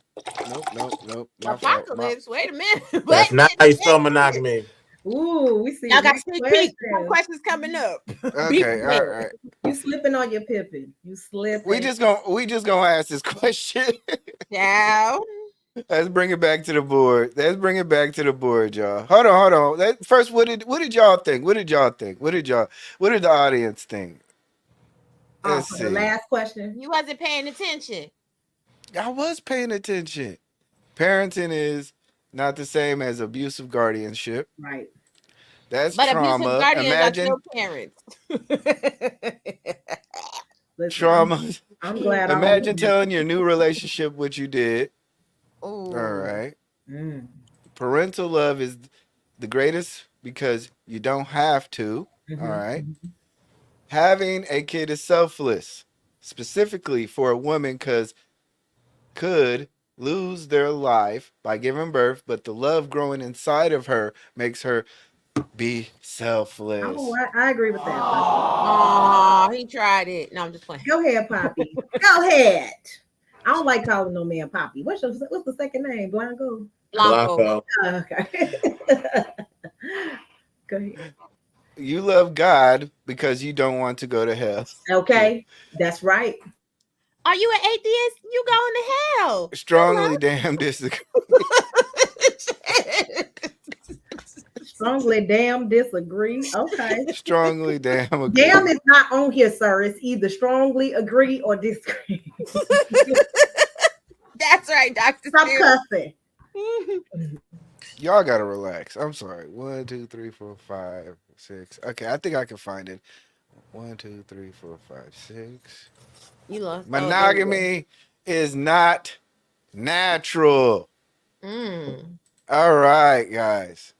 Speaker 2: Nope. My fault.
Speaker 5: Apocalypse. Wait a minute.
Speaker 3: That's not how you spell monogamy.
Speaker 4: Ooh, we see.
Speaker 5: Y'all got sneak peek. More questions coming up.
Speaker 2: Okay, all right.
Speaker 4: You slipping on your Pippin. You slipping.
Speaker 2: We just gonna ask this question.
Speaker 5: Yeah.
Speaker 2: Let's bring it back to the board. Y'all. Hold on. First, what did y'all think? What did the audience think? Let's
Speaker 4: For
Speaker 2: see.
Speaker 4: the last question.
Speaker 5: You wasn't paying attention.
Speaker 2: I was paying attention. Parenting is not the same as abusive guardianship.
Speaker 4: Right.
Speaker 2: That's
Speaker 5: But
Speaker 2: trauma.
Speaker 5: abusive guardians
Speaker 2: Imagine
Speaker 5: are still parents.
Speaker 4: Listen,
Speaker 2: trauma.
Speaker 4: I'm glad.
Speaker 2: Imagine telling your new relationship what you did.
Speaker 5: Ooh.
Speaker 2: All right.
Speaker 4: Mm.
Speaker 2: Parental love is the greatest because you don't have to.
Speaker 4: Mm-hmm.
Speaker 2: All right. Having a kid is selfless, specifically for a woman, because could lose their life by giving birth, but the love growing inside of her makes her be selfless.
Speaker 4: Oh, I agree with that.
Speaker 5: Oh, he tried it. No, I'm just playing.
Speaker 4: Go ahead, Poppy. Go ahead. I don't like calling no man Poppy. What's the second name? Blanco.
Speaker 5: Blanco.
Speaker 4: Okay. Go ahead.
Speaker 2: You love God because you don't want to go to hell.
Speaker 4: Okay, that's right.
Speaker 5: Are you an atheist? You going to hell.
Speaker 2: Strongly damn disagree.
Speaker 4: Strongly damn disagree. Okay.
Speaker 2: Strongly damn agree.
Speaker 4: Damn is not on here, sir. It's either strongly agree or disagree.
Speaker 5: That's right, Dr.
Speaker 4: Stop
Speaker 5: Steele.
Speaker 4: cussing.
Speaker 2: Y'all gotta relax. I'm sorry. 1, 2, 3, 4, 5, 6. Okay, I think I can find it. 1, 2, 3, 4, 5, 6.
Speaker 5: You lost.
Speaker 2: Monogamy is not natural.
Speaker 5: Mm.
Speaker 2: All right, guys.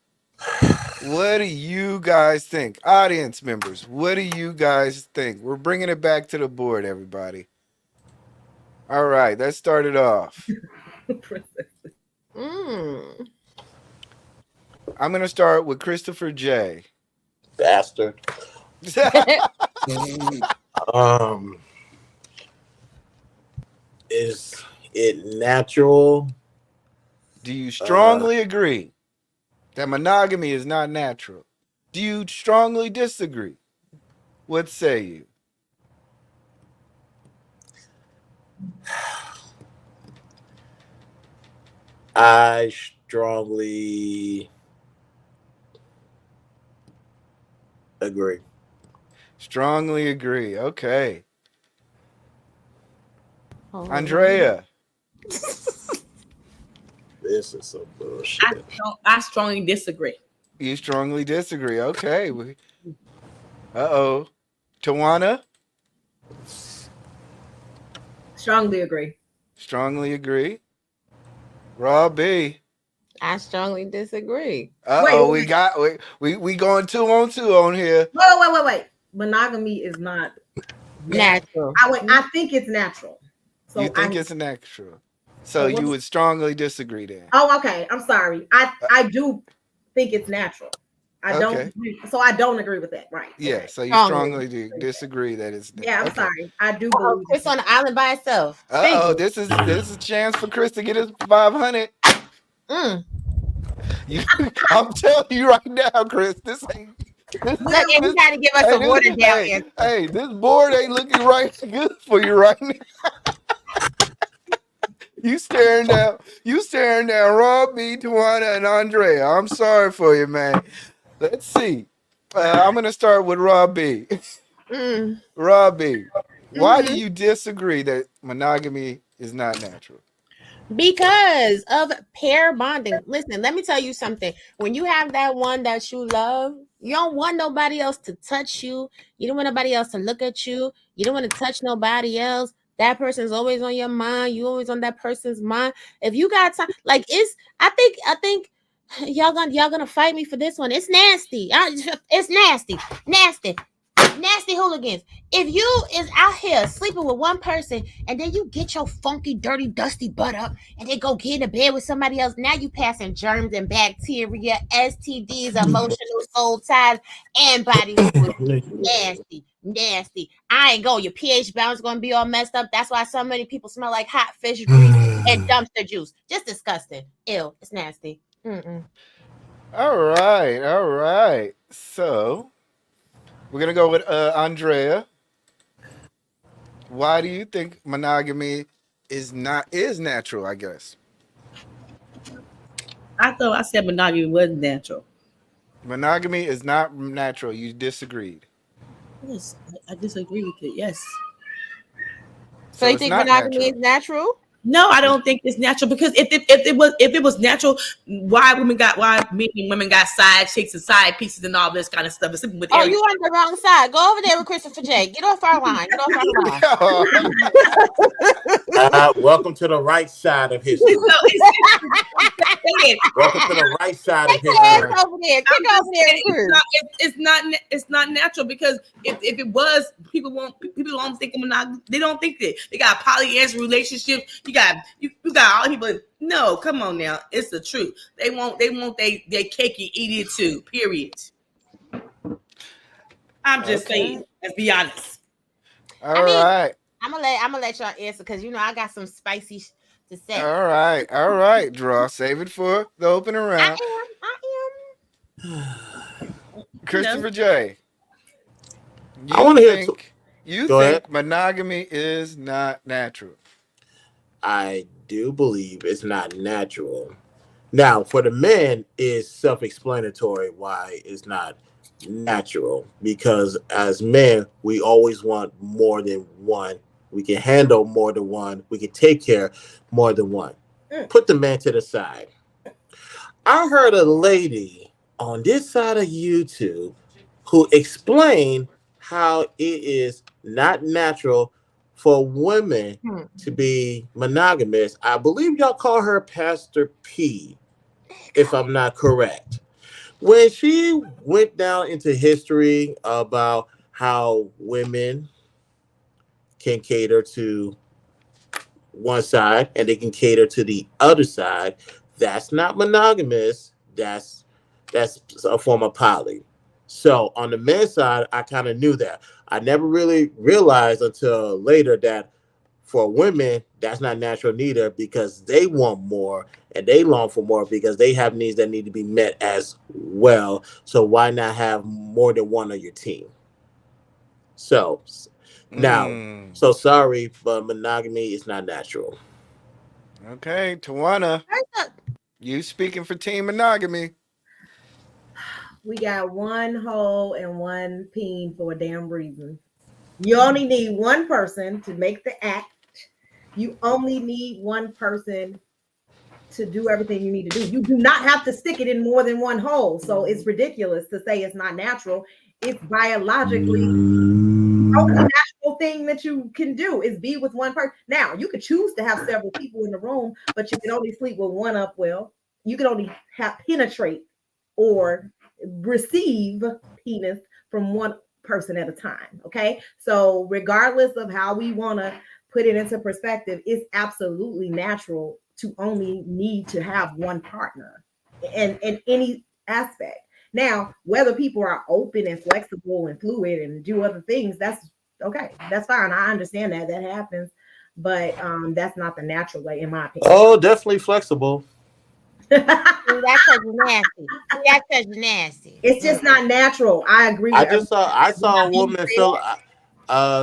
Speaker 2: What do you guys think? Audience members, what do you guys think? We're bringing it back to the board, everybody. All right, let's start it off.
Speaker 5: Mm.
Speaker 2: I'm going to start with Christopher J.
Speaker 3: Bastard. Is it natural?
Speaker 2: Do you strongly agree that monogamy is not natural? Do you strongly disagree? What say you?
Speaker 3: I strongly agree.
Speaker 2: Strongly agree. Okay.
Speaker 5: Oh.
Speaker 2: Andrea.
Speaker 3: This is some bullshit.
Speaker 6: I strongly disagree.
Speaker 2: You strongly disagree. Okay. Uh-oh. Tawana?
Speaker 4: Strongly agree.
Speaker 2: Strongly agree. RawB.
Speaker 5: I strongly disagree.
Speaker 4: Wait.
Speaker 2: We going 2 on 2 on here.
Speaker 4: Wait. Monogamy is not
Speaker 5: Natural.
Speaker 4: I think it's natural. So
Speaker 2: You think it's natural. So
Speaker 4: So
Speaker 2: you
Speaker 4: what's-
Speaker 2: would strongly disagree then.
Speaker 4: Oh, okay. I'm sorry. I do think it's natural. I don't
Speaker 2: Okay.
Speaker 4: agree. So I don't agree with that. Right.
Speaker 2: Yeah,
Speaker 4: Okay.
Speaker 2: so you
Speaker 5: Strongly.
Speaker 2: strongly disagree that it's
Speaker 4: Yeah, I'm
Speaker 2: okay.
Speaker 4: sorry. I do
Speaker 5: Oh,
Speaker 4: believe
Speaker 5: Chris on the island by itself.
Speaker 2: Uh-oh, this is a chance for Chris to get his 500.
Speaker 5: Mm.
Speaker 2: I'm telling you right now, Chris, this ain't
Speaker 5: Look, and you got to give us a watered down answer.
Speaker 2: hey, this board ain't looking right good for you right now. You staring down RawB, Tawana, and Andrea. I'm sorry for you, man. Let's see. I'm gonna start with RawB. RawB, why do you disagree that monogamy is not natural?
Speaker 5: Because of pair bonding. Listen, let me tell you something. When you have that one that you love, you don't want nobody else to touch you. You don't want nobody else to look at you. You don't want to touch nobody else. That person's always on your mind. You always on that person's mind. If you got time, like I think y'all gonna fight me for this one. It's nasty. It's nasty. Nasty hooligans. If you is out here sleeping with one person and then you get your funky, dirty, dusty butt up and then go get in bed with somebody else, now you passing germs and bacteria, STDs, emotional soul ties, and body fluids. Nasty. I ain't go. Your pH balance gonna be all messed up. That's why so many people smell like hot fish grease and dumpster juice. Just disgusting. Ew. It's nasty.
Speaker 2: All right. So we're gonna go with Andrea. Why do you think monogamy is natural? I guess
Speaker 6: I thought I said monogamy wasn't natural.
Speaker 2: monogamy is not natural. You disagreed.
Speaker 6: Yes, I disagree with it. Yes.
Speaker 5: So you
Speaker 2: it's
Speaker 5: think
Speaker 2: not
Speaker 5: monogamy
Speaker 2: natural.
Speaker 5: is natural?
Speaker 6: No, I don't think it's natural because if it was natural, why men and women got side chicks and side pieces and all this kind of stuff. It's with
Speaker 5: Oh, you on the wrong side. Go over there with Christopher J. Get off our line.
Speaker 3: Welcome to the right side of history. Welcome to the right side of history.
Speaker 5: Over there. Kick over there.
Speaker 6: It's not natural because if it was, people don't think monogamy. They don't think that they got polyamorous relationships. You got all people. No, come on now. It's the truth. They want their cake and eat it too. Period. I'm just saying. Let's be honest.
Speaker 2: All right.
Speaker 5: I'm gonna let y'all answer because I got some spicy to say.
Speaker 2: All right. Draw. Save it for the opening round.
Speaker 5: I
Speaker 2: Christopher J.
Speaker 3: I want to hear.
Speaker 2: You think monogamy is not natural?
Speaker 3: I do believe it's not natural. Now, for the men, it's self-explanatory why it's not natural. Because as men, we always want more than one. We can handle more than one. We can take care more than one. Put the man to the side. I heard a lady on this side of YouTube who explained how it is not natural for women to be monogamous. I believe y'all call her Pastor P, if I'm not correct. When she went down into history about how women can cater to one side and they can cater to the other side, that's not monogamous. That's a form of poly. So on the men's side, I kind of knew that. I never really realized until later that for women, that's not natural neither because they want more and they long for more because they have needs that need to be met as well. So why not have more than one on your team? So now, so sorry, but monogamy is not natural.
Speaker 2: Okay, Tawana, you speaking for team monogamy.
Speaker 4: We got one hole and one peen for a damn reason. You only need one person to make the act. You only need one person to do everything you need to do. You do not have to stick it in more than one hole. So it's ridiculous to say it's not natural. It's biologically only natural thing that you can do is be with one person. Now, you could choose to have several people in the room, but you can only sleep with one up. Well, you can only penetrate or receive penis from one person at a time. Okay. So, regardless of how we want to put it into perspective, it's absolutely natural to only need to have one partner in any aspect. Now, whether people are open and flexible and fluid and do other things, that's okay. That's fine. I understand that happens, but that's not the natural way, in my opinion.
Speaker 3: Oh, definitely flexible.
Speaker 5: That's such nasty. That's such nasty.
Speaker 4: It's just not natural. I agree.
Speaker 3: I saw a woman feel.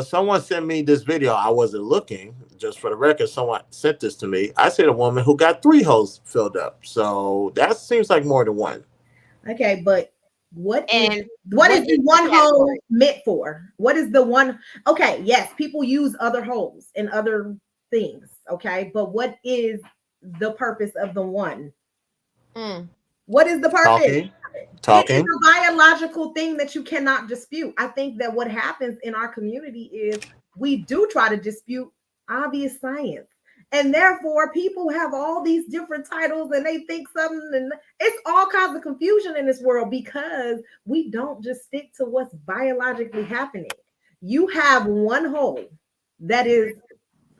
Speaker 3: Someone sent me this video. I wasn't looking. Just for the record, someone sent this to me. I said a woman who got 3 holes filled up. So that seems like more than one.
Speaker 4: Okay, but what is the one hole meant for? What is the one? Okay, yes, people use other holes and other things. Okay, but what is the purpose of the one? What is the purpose?
Speaker 3: Talking.
Speaker 4: It is a biological thing that you cannot dispute. I think that what happens in our community is we do try to dispute obvious science. And therefore, people have all these different titles and they think something, and it's all kinds of confusion in this world because we don't just stick to what's biologically happening. You have one hole that is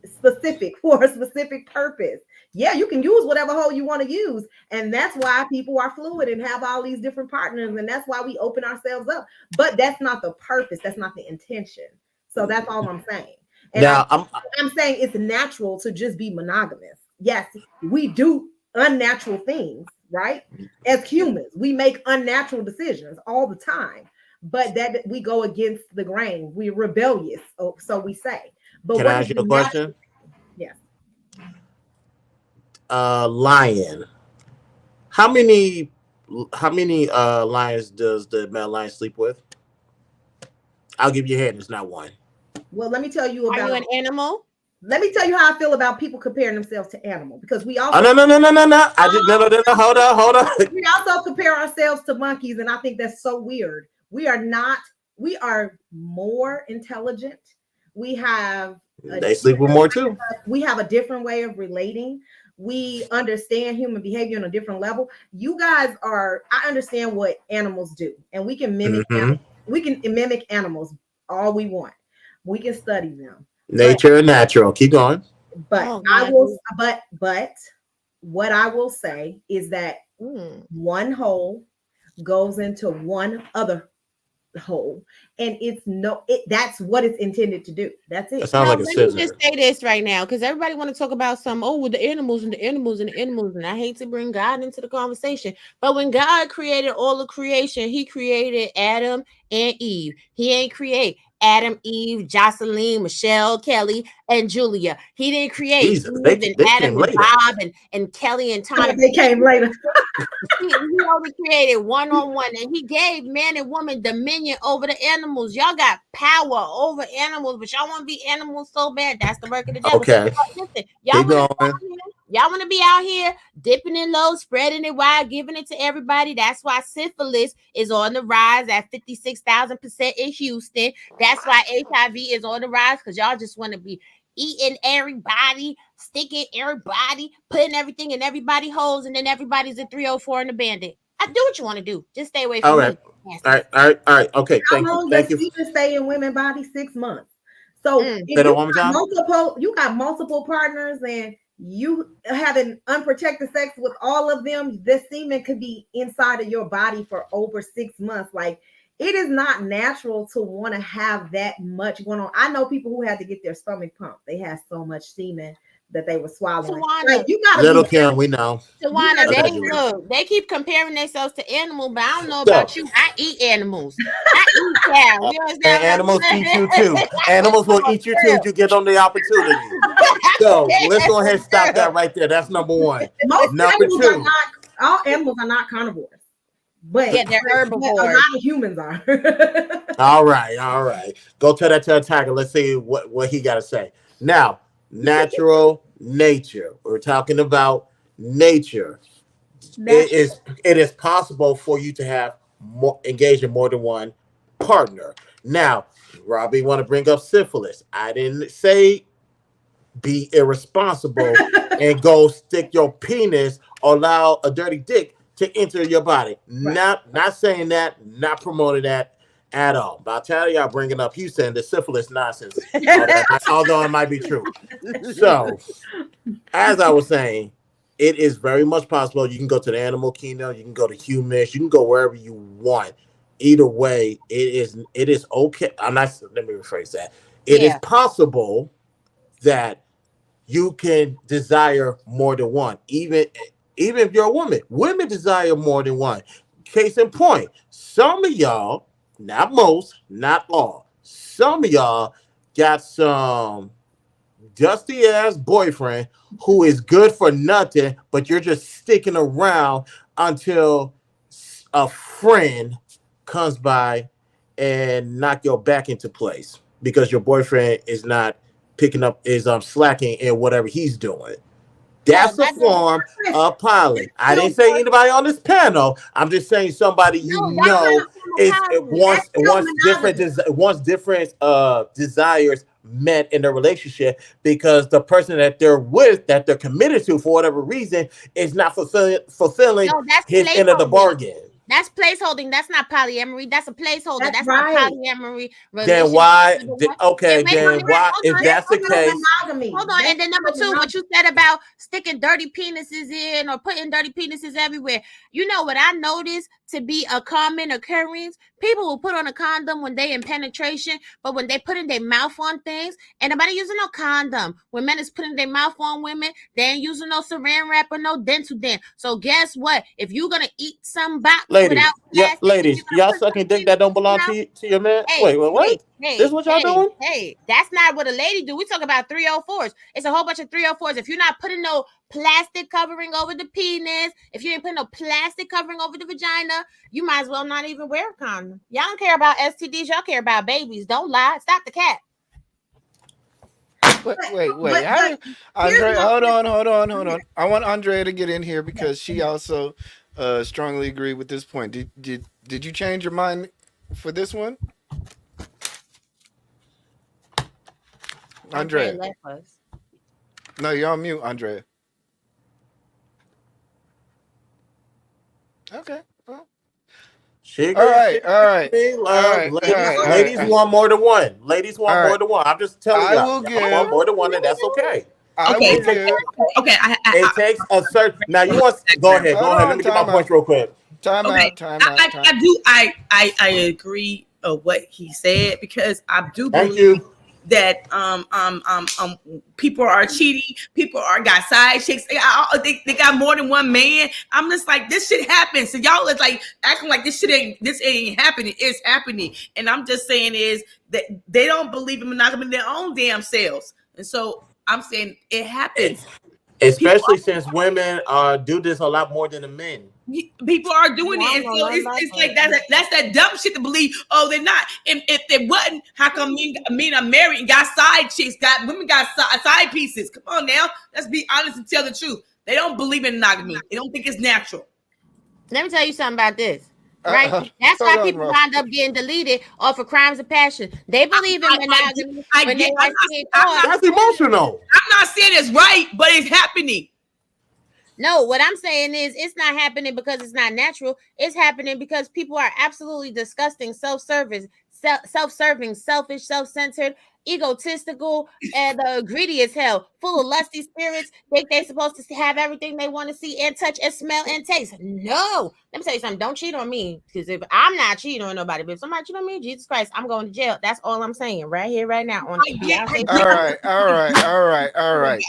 Speaker 4: specific for a specific purpose. Yeah, you can use whatever hole you want to use. And that's why people are fluid and have all these different partners. And that's why we open ourselves up. But that's not the purpose. That's not the intention. So that's all I'm saying. And
Speaker 3: now
Speaker 4: I'm saying it's natural to just be monogamous. Yes, we do unnatural things, right? As humans, we make unnatural decisions all the time, but that we go against the grain. We're rebellious, so we say. But
Speaker 3: can I ask you a question?
Speaker 4: Yes.
Speaker 3: Lion. How many lions does the male lion sleep with? I'll give you a hint. It's not one.
Speaker 4: Well, let me tell you about.
Speaker 5: Are you an animal?
Speaker 4: Let me tell you how I feel about people comparing themselves to animals because we also.
Speaker 3: Oh, no. I did no. Hold on.
Speaker 4: We also compare ourselves to monkeys, and I think that's so weird. We are not. We are more intelligent. We have.
Speaker 3: They sleep with more too.
Speaker 4: We have a different way of relating. We understand human behavior on a different level. You guys are. I understand what animals do, and we can mimic. We can mimic animals all we want. We can study them.
Speaker 3: Nature and natural. Keep going.
Speaker 4: But I will. But what I will say is that one hole goes into one other hole, and that's what it's intended to do. That's it.
Speaker 3: That sounds like a scissor.
Speaker 5: Let me just say this right now, because everybody want to talk about some with the animals and the animals and the animals, and I hate to bring God into the conversation, but when God created all of creation, He created Adam and Eve. He ain't create Adam, Eve, Jocelyn, Michelle, Kelly, and Julia. He didn't create Eve and Adam and Bob and Kelly and Tom.
Speaker 4: They came later.
Speaker 5: He only created one-on-one, and He gave man and woman dominion over the animals. Y'all got power over animals, but y'all want to be animals so bad. That's the work of the devil.
Speaker 3: Okay.
Speaker 5: Listen, y'all want to be out here dipping it low, spreading it wide, giving it to everybody. That's why syphilis is on the rise at 56,000% in Houston. That's why HIV is on the rise, because y'all just want to be eating everybody, sticking everybody, putting everything in everybody's holes, and then everybody's a 304 and a bandit. I do what you want to do. Just stay away from me.
Speaker 3: All right. Okay.
Speaker 4: How long does semen stay in women's bodies? 6 months. So if you got multiple partners and you having unprotected sex with all of them, the semen could be inside of your body for over 6 months. Like, it is not natural to want to have that much going on. I know people who had to get their stomach pumped. They had so much semen that they were swallowing.
Speaker 5: Tawana,
Speaker 4: you got
Speaker 3: little Kim, we know.
Speaker 5: Tawana, they keep comparing themselves to animals, but I don't know about you. I eat animals. I eat cows. You understand?
Speaker 3: And animals eat you too. Animals will eat you too if you get on the opportunity. So let's go ahead and stop that right there. That's number one. Number two.
Speaker 4: All animals are not carnivores. But
Speaker 5: yeah, they're herbivores.
Speaker 4: A lot of humans are.
Speaker 3: All right. Go tell that to a tiger. Let's see what he got to say. Now, natural nature. We're talking about nature. It is possible for you to have engage in more than one partner. Now, Robbie want to bring up syphilis. I didn't say be irresponsible and go stick your penis or allow a dirty dick to enter your body.
Speaker 4: Right.
Speaker 3: Not saying that, not promoting that at all. But I'll tell y'all bringing up Houston, the syphilis nonsense, although it might be true. So, as I was saying, it is very much possible. You can go to the animal kingdom, you can go to humans, you can go wherever you want. Either way, it is okay. Let me rephrase that. It is possible that you can desire more than one, even if you're a woman. Women desire more than one. Case in point, some of y'all, not most, not all, some of y'all got some dusty ass boyfriend who is good for nothing, but you're just sticking around until a friend comes by and knock your back into place because your boyfriend is not picking up, is slacking in whatever he's doing. That's a form of poly. I didn't say anybody on this panel. I'm just saying somebody wants different desires met in their relationship because the person that they're with, that they're committed to for whatever reason, is not fulfilling his end of the bargain.
Speaker 5: That's placeholding. That's not polyamory. That's a placeholder. That's
Speaker 4: right.
Speaker 5: not polyamory.
Speaker 3: Then why? Then why? If that's the case,
Speaker 5: hold on. And then number two, what you said about sticking dirty penises in or putting dirty penises everywhere. You know what I noticed to be a common occurrence? People will put on a condom when they in penetration, but when they putting their mouth on things, and nobody using no condom. When men is putting their mouth on women, they ain't using no saran wrap or no dental dent. So guess what? If you're gonna eat some box without plastic,
Speaker 3: ladies, y'all sucking dick that don't belong to your man. Wait, what? This is what y'all doing?
Speaker 5: Hey, that's not what a lady do. We talk about 304s. It's a whole bunch of 304s. If you're not putting no plastic covering over the penis, if you ain't putting no plastic covering over the vagina, you might as well not even wear a condom. Y'all don't care about STDs. Y'all care about babies. Don't lie. Stop the cat.
Speaker 2: Wait. Andre, hold on. I want Andrea to get in here because she also strongly agreed with this point. Did you change your mind for this one? Andrea. No, you're on mute, Andrea. Okay. Well. All right.
Speaker 3: Ladies want more than one. More than one. I'm just telling you. I want more than one, and that's okay. It takes a certain. Now you want go ahead. Let me get my points real quick.
Speaker 2: Time out.
Speaker 6: I agree with what he said because I do believe that people are cheating, people got side chicks, they got more than one man. I'm just like, this shit happens. So y'all is like acting like this ain't happening. It's happening. And I'm just saying is that they don't believe in monogamy in their own damn selves. And so I'm saying it happens.
Speaker 3: Especially since women do this a lot more than the men.
Speaker 6: People are doing it, and so it's like that's that dumb shit to believe. Oh, they're not. And if they wasn't, how come me I'm married and got side chicks? Women got side pieces. Come on now, let's be honest and tell the truth. They don't believe in monogamy. They don't think it's natural.
Speaker 5: Let me tell you something about this. Right, that's why people wind up getting deleted off of crimes of passion. They believe in monogamy.
Speaker 3: That's emotional.
Speaker 6: I'm not saying it's right, but it's happening.
Speaker 5: No, what I'm saying is it's not happening because it's not natural. It's happening because people are absolutely disgusting, self-serving, selfish, self-centered, egotistical, and greedy as hell, full of lusty spirits. Think they're supposed to have everything they want to see and touch and smell and taste. No, let me tell you something. Don't cheat on me, because if I'm not cheating on nobody, but if somebody cheat on me, Jesus Christ, I'm going to jail. That's all I'm saying right here, right now. On
Speaker 2: all right.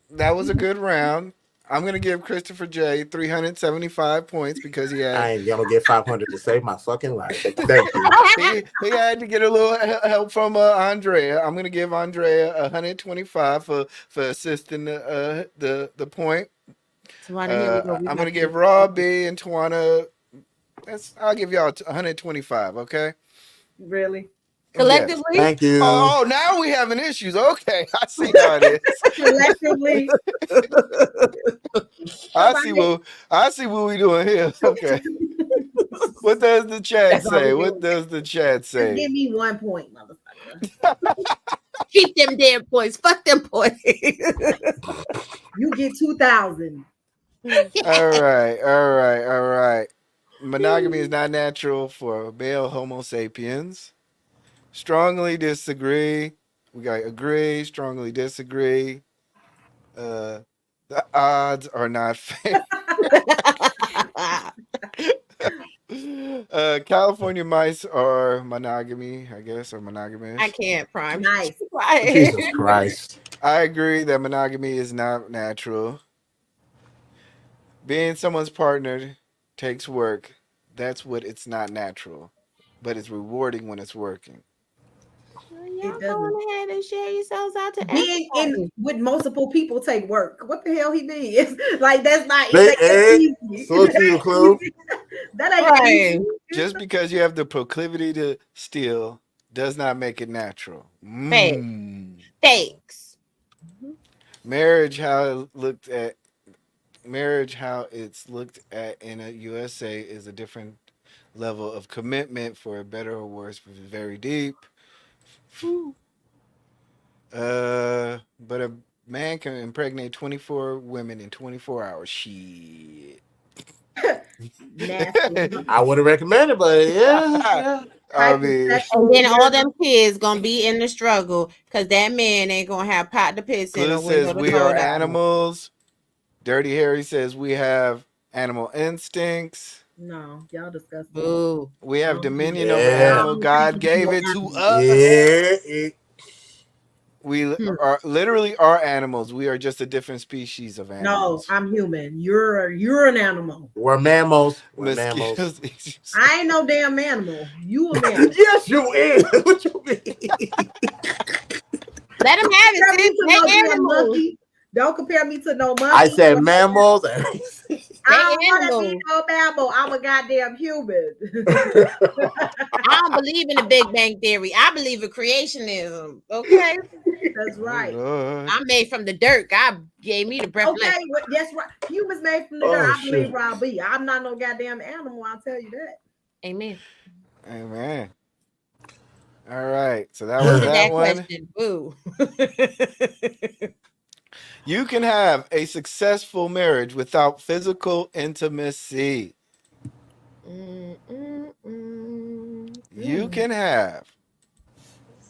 Speaker 2: That was a good round. I'm gonna give Christopher J 375 points because he had.
Speaker 3: I ain't gonna get 500 to save my fucking life. Thank you.
Speaker 2: He had to get a little help from Andrea. I'm gonna give Andrea 125 for assisting the point. I'm gonna give RawB and Tawana. I'll give y'all 125. Okay.
Speaker 4: Really?
Speaker 5: Collectively?
Speaker 3: Yes. Thank you.
Speaker 2: Oh, now we having issues. Okay, I see how it is.
Speaker 4: Collectively.
Speaker 2: I see what we doing here. Okay. What does the chat
Speaker 4: That's all
Speaker 2: say?
Speaker 4: we
Speaker 2: What
Speaker 4: do.
Speaker 2: does the chat
Speaker 4: Just
Speaker 2: say?
Speaker 4: give me 1 point, motherfucker.
Speaker 5: Keep them damn points. Fuck them points.
Speaker 4: You get 2,000.
Speaker 2: All right. Monogamy is not natural for male Homo sapiens. Strongly disagree. We got agree, strongly disagree. The odds are not fair. California mice are monogamy, I guess, or monogamous.
Speaker 5: I can't, Prime.
Speaker 4: Nice.
Speaker 3: Jesus Christ.
Speaker 2: I agree that monogamy is not natural. Being someone's partner takes work. That's what it's not natural, but it's rewarding when it's working.
Speaker 5: Y'all
Speaker 4: It
Speaker 5: go
Speaker 4: doesn't.
Speaker 5: on ahead and share yourselves out to
Speaker 4: Being
Speaker 5: everybody.
Speaker 4: in with multiple people take work. What the hell he did? Like that's not
Speaker 3: They
Speaker 4: that's
Speaker 3: ain't.
Speaker 4: easy.
Speaker 3: Salute to you, Clue.
Speaker 4: That ain't
Speaker 5: Right.
Speaker 4: easy.
Speaker 2: Just because you have the proclivity to steal does not make it natural.
Speaker 5: Thanks.
Speaker 2: Marriage, how it's looked at in the USA is a different level of commitment, for better or worse, very deep. But a man can impregnate 24 women in 24 hours. Shit.
Speaker 4: Nasty.
Speaker 3: I wouldn't recommend it, but yeah.
Speaker 2: I mean,
Speaker 5: And then all them kids gonna be in the struggle because that man ain't gonna have pot to piss in
Speaker 2: Glue
Speaker 5: or window
Speaker 2: says
Speaker 5: to
Speaker 2: we
Speaker 5: go
Speaker 2: are
Speaker 5: down.
Speaker 2: animals. Dirty Harry says we have animal instincts.
Speaker 4: No, y'all disgusting.
Speaker 5: Boo.
Speaker 2: We have dominion
Speaker 3: Yeah.
Speaker 2: over animal. God gave it to us.
Speaker 3: Yeah.
Speaker 2: We are literally are animals. We are just a different species of
Speaker 4: No,
Speaker 2: animals.
Speaker 4: I'm human. You're an animal.
Speaker 3: We're mammals. We're mammals.
Speaker 2: Mosquitoes.
Speaker 4: I ain't no damn animal. You a mammal.
Speaker 3: Yes, you is. What you mean?
Speaker 5: Let them have
Speaker 4: Compare me
Speaker 5: it.
Speaker 4: to
Speaker 5: They
Speaker 4: no damn
Speaker 5: animals.
Speaker 4: monkey. Don't compare me to no monkey.
Speaker 3: I said mammals.
Speaker 4: I don't want to be no mammal. I'm a goddamn human.
Speaker 5: I don't believe in the Big Bang Theory. I believe in creationism. Okay.
Speaker 4: That's right.
Speaker 2: Oh,
Speaker 5: I'm made from the dirt. God gave me the breath.
Speaker 4: Okay, well, that's right. Humans made from the
Speaker 3: Oh,
Speaker 4: dirt. I believe
Speaker 3: shit.
Speaker 4: RawB. I'm not no goddamn animal. I'll tell you that.
Speaker 5: Amen.
Speaker 2: Amen. All right. So that
Speaker 5: Boo
Speaker 2: was
Speaker 5: to
Speaker 2: that
Speaker 5: that
Speaker 2: one.
Speaker 5: question. Boo.
Speaker 2: You can have a successful marriage without physical intimacy. You can have.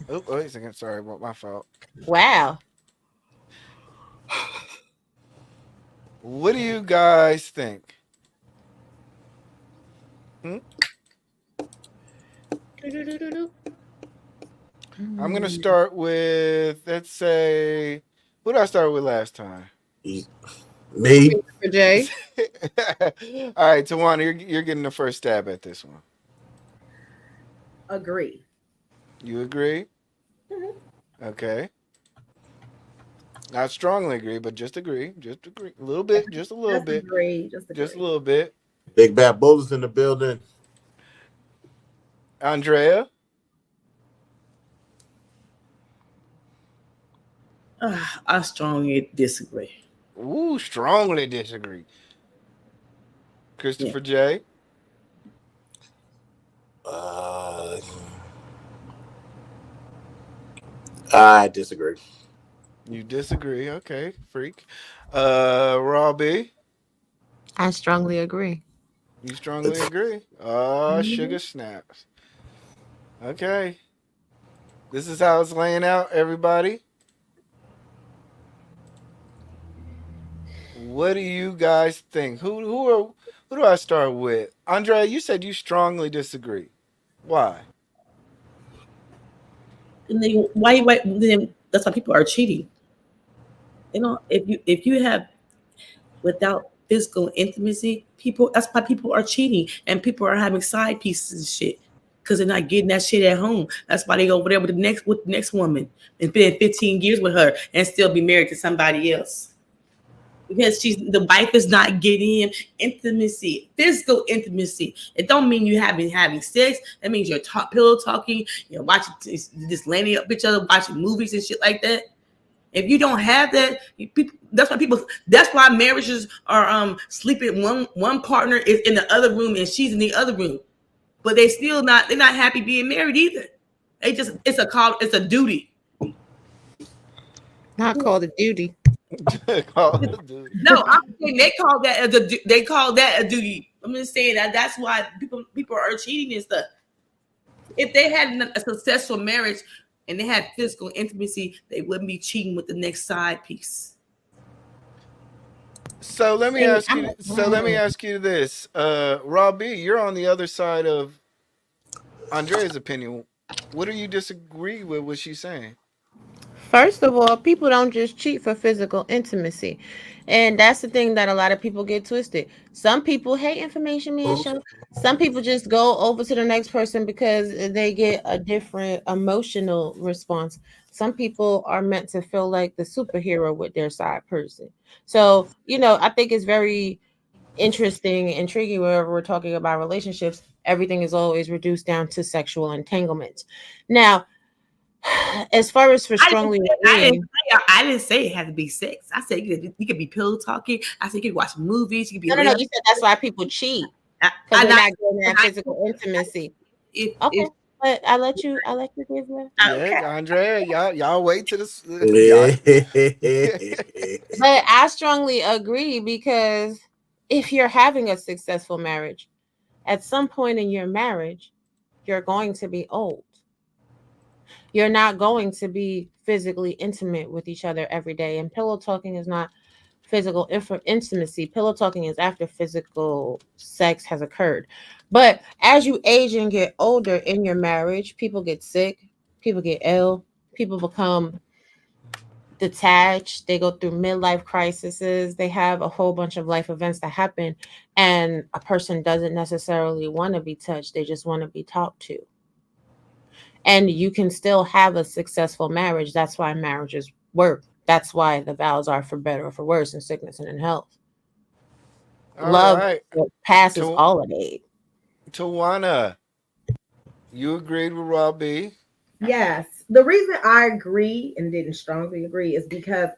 Speaker 2: Oh, wait a second. Sorry about my fault.
Speaker 5: Wow.
Speaker 2: What do you guys think? I'm going to start with, let's say, who did I start with last time?
Speaker 3: Me.
Speaker 5: For Jay.
Speaker 2: All right, Tawana, you're getting the first stab at this one.
Speaker 4: Agree.
Speaker 2: You agree? Okay. Not strongly agree, but just agree. Just agree. A little bit. Just a little
Speaker 4: Just
Speaker 2: bit.
Speaker 4: agree. Just agree.
Speaker 2: Just a little bit.
Speaker 3: Big bad bullets in the building.
Speaker 2: Andrea?
Speaker 6: I strongly disagree.
Speaker 2: Ooh, strongly disagree. Christopher J?
Speaker 3: I disagree.
Speaker 2: You disagree. Okay, freak. RawB?
Speaker 5: I strongly agree.
Speaker 2: You strongly agree. Sugar snaps. Okay. This is how it's laying out, everybody. What do you guys think? Who do I start with? Andrea, you said you strongly disagree. Why?
Speaker 6: And then then that's why people are cheating. You know, if you have without physical intimacy, that's why people are cheating and people are having side pieces and shit. Because they're not getting that shit at home. That's why they go over there with the next woman and spend 15 years with her and still be married to somebody else. Because the wife is not getting him intimacy, physical intimacy. It don't mean you having sex. That means you're pillow talking, watching, just landing up each other, watching movies and shit like that. If you don't have that, that's why marriages are sleeping. One partner is in the other room and she's in the other room, but they're not happy being married either. It's a duty.
Speaker 5: Not called a duty.
Speaker 6: No, I'm saying they call that a duty. I'm just saying that's why people are cheating and stuff. If they had a successful marriage and they had physical intimacy, they wouldn't be cheating with the next side piece.
Speaker 2: So let me ask you. So let me ask you this, RawB, you're on the other side of Andrea's opinion. What do you disagree with what she's saying?
Speaker 5: First of all, people don't just cheat for physical intimacy. And that's the thing that a lot of people get twisted. Some people hate information being shown. Some people just go over to the next person because they get a different emotional response. Some people are meant to feel like the superhero with their side person. So, I think it's very interesting, intriguing whenever we're talking about relationships. Everything is always reduced down to sexual entanglement. Now, as far as for strongly agreeing,
Speaker 6: I didn't say it had to be sex. I said you could be pillow talking. I said you could watch movies. You could be
Speaker 5: no. You said that's why people cheat because they're not getting that physical intimacy. Okay, but I let you give that.
Speaker 2: Yeah, Andrea, y'all wait to this.
Speaker 5: But I strongly agree because if you're having a successful marriage, at some point in your marriage, you're going to be old. You're not going to be physically intimate with each other every day. And pillow talking is not physical intimacy. Pillow talking is after physical sex has occurred. But as you age and get older in your marriage, people get sick, people get ill, people become detached, they go through midlife crises, they have a whole bunch of life events that happen, and a person doesn't necessarily want to be touched, they just want to be talked to. And you can still have a successful marriage. That's why marriages work. That's why the vows are for better or for worse, in sickness and in health. Love passes all of it.
Speaker 2: Tawana, you agreed with RawB?
Speaker 4: Yes. The reason I agree and didn't strongly agree is because,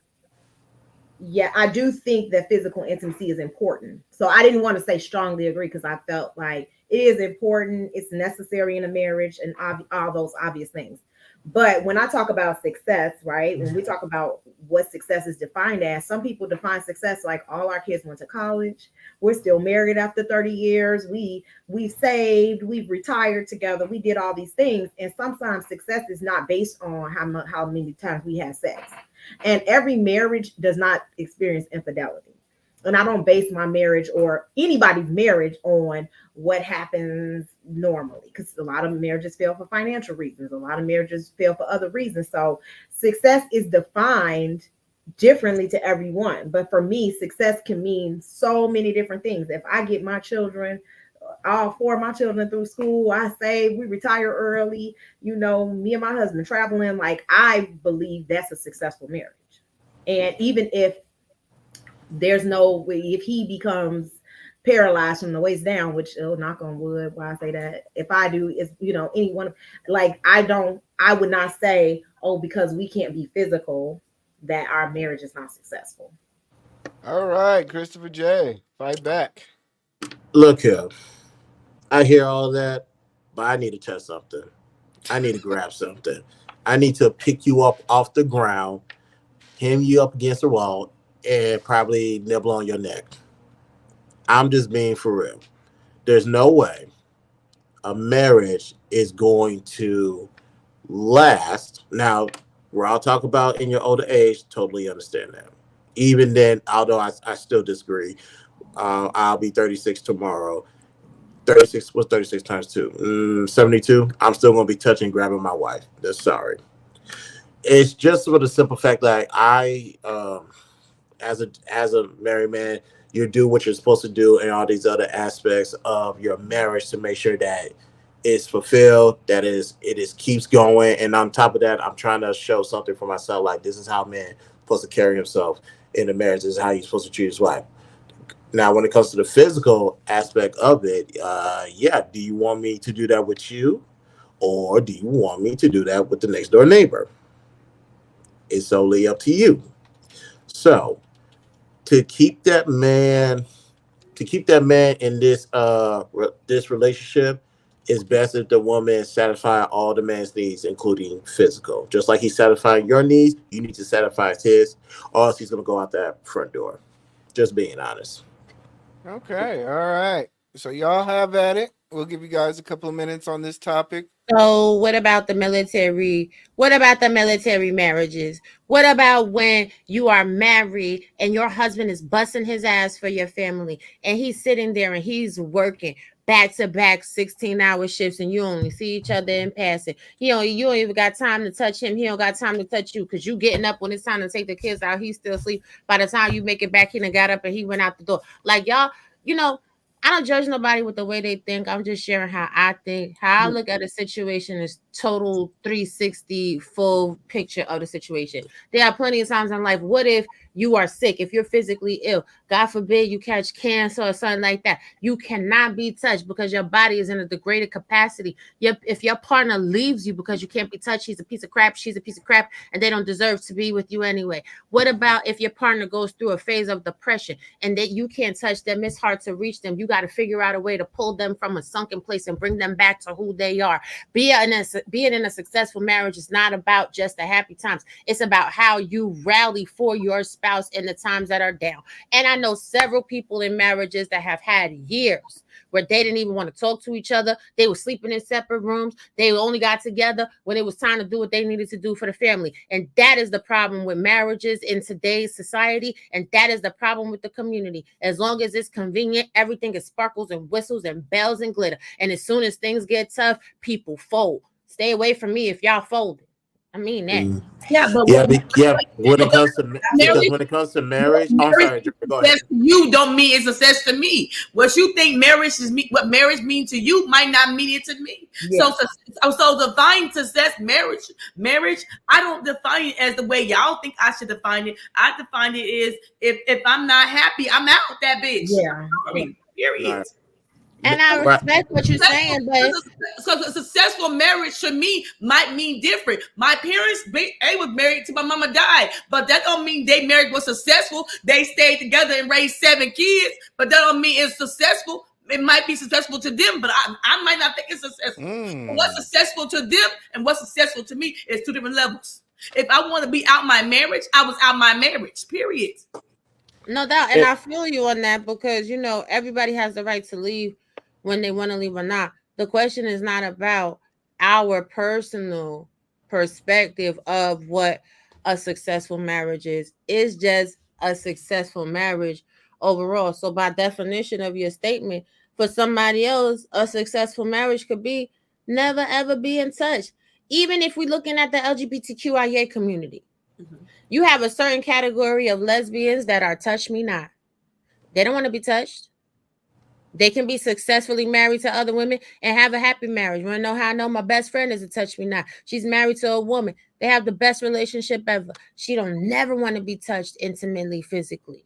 Speaker 4: I do think that physical intimacy is important. So I didn't want to say strongly agree because I felt like it is important, it's necessary in a marriage, and all those obvious things. But when I talk about success, right, when we talk about what success is defined as, some people define success like all our kids went to college, we're still married after 30 years, we saved, we've retired together, we did all these things. And sometimes success is not based on how many times we had sex. And every marriage does not experience infidelity. And I don't base my marriage or anybody's marriage on what happens normally, because a lot of marriages fail for financial reasons. A lot of marriages fail for other reasons. So success is defined differently to everyone. But for me, success can mean so many different things. If I get my children, all four of my children through school, I save, we retire early, me and my husband traveling, like I believe that's a successful marriage. And even if there's no way, if he becomes paralyzed from the waist down, which knock on wood, why I say that, if I do, is anyone, like I would not say, because we can't be physical, that our marriage is not successful.
Speaker 2: All right, Christopher J, fight back.
Speaker 3: Look here, I hear all that, but I need to touch something. I need to grab something. I need to pick you up off the ground, hem you up against the wall, and probably nibble on your neck. I'm just being for real. There's no way a marriage is going to last. Now, we're all talking about in your older age, totally understand that. Even then, although I still disagree, I'll be 36 tomorrow. 36, what's 36 times 2? 72. I'm still going to be touching, grabbing my wife. That's sorry. It's just for the simple fact that I as a married man, you do what you're supposed to do and all these other aspects of your marriage to make sure that it's fulfilled, that it keeps going. And on top of that, I'm trying to show something for myself, like this is how a man supposed to carry himself in a marriage. This is how he's supposed to treat his wife. Now, when it comes to the physical aspect of it, do you want me to do that with you, or do you want me to do that with the next door neighbor? is solely up to you. So to keep that man in this relationship, it's best if the woman is satisfying all the man's needs, including physical. Just like he's satisfying your needs, you need to satisfy his, or else he's gonna go out that front door. Just being honest.
Speaker 2: Okay, all right. So y'all have at it. We'll give you guys a couple of minutes on this topic.
Speaker 5: So what about the military? What about the military marriages? What about when you are married and your husband is busting his ass for your family and he's sitting there and he's working back to back 16-hour shifts and you only see each other in passing. You don't even got time to touch him. He don't got time to touch you because you getting up when it's time to take the kids out. He's still asleep. By the time you make it back, he done got up and he went out the door. Like y'all, I don't judge nobody with the way they think. I'm just sharing how I think. How I look at a situation is total 360 full picture of the situation. There are plenty of times in life. What if you are sick? If you're physically ill, God forbid you catch cancer or something like that, you cannot be touched because your body is in a degraded capacity. If your partner leaves you because you can't be touched, he's a piece of crap, she's a piece of crap, and they don't deserve to be with you anyway. What about if your partner goes through a phase of depression and that you can't touch them? It's hard to reach them. You got to figure out a way to pull them from a sunken place and bring them back to who they are. Being in a successful marriage is not about just the happy times. It's about how you rally for your spouse in the times that are down. And I know several people in marriages that have had years where they didn't even want to talk to each other. They were sleeping in separate rooms. They only got together when it was time to do what they needed to do for the family. And that is the problem with marriages in today's society. And that is the problem with the community. As long as it's convenient, everything is sparkles and whistles and bells and glitter. And as soon as things get tough, people fold. Stay away from me if y'all folded. I mean that.
Speaker 6: Yeah, but
Speaker 3: when it comes to marriage, I'm sorry, go ahead.
Speaker 6: You don't mean it's success to me. What you think marriage is, what marriage means to you might not mean it to me. Yeah. So define success, marriage. I don't define it as the way y'all think I should define it. I define it as if I'm not happy, I'm out that bitch. Yeah. Period.
Speaker 3: Right.
Speaker 5: And I respect what you're saying, but
Speaker 6: so a successful marriage to me might mean different. My parents, they was married till my mama died, but that don't mean they marriage was successful. They stayed together and raised 7 kids, but that don't mean it's successful. It might be successful to them, but I might not think it's successful. What's successful to them and what's successful to me is 2 different levels. If I want to be out my marriage, I was out my marriage, period.
Speaker 5: No doubt. And I feel you on that because, everybody has the right to leave when they want to leave or not. The question is not about our personal perspective of what a successful marriage is. It's just a successful marriage overall. So by definition of your statement, for somebody else, a successful marriage could be never, ever be in touch. Even if we're looking at the LGBTQIA community, you have a certain category of lesbians that are touch me not. They don't want to be touched. They can be successfully married to other women and have a happy marriage. You want to know how I know? My best friend is a touch me not. She's married to a woman. They have the best relationship ever. She don't never want to be touched intimately, physically.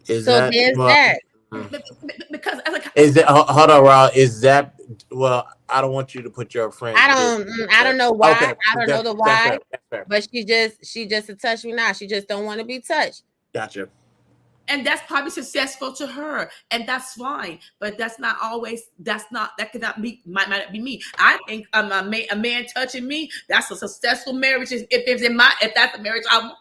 Speaker 5: There's that.
Speaker 6: Because
Speaker 3: is that hold on, Raw? Is that I don't want you to put your friend.
Speaker 5: I don't know why. Okay, I don't know the why. That's fair. But she just a touch me not. She just don't want to be touched.
Speaker 3: Gotcha.
Speaker 6: And that's probably successful to her, and that's fine. But that cannot be, might not be me. I think a man touching me, that's a successful marriage. If that's a marriage I want.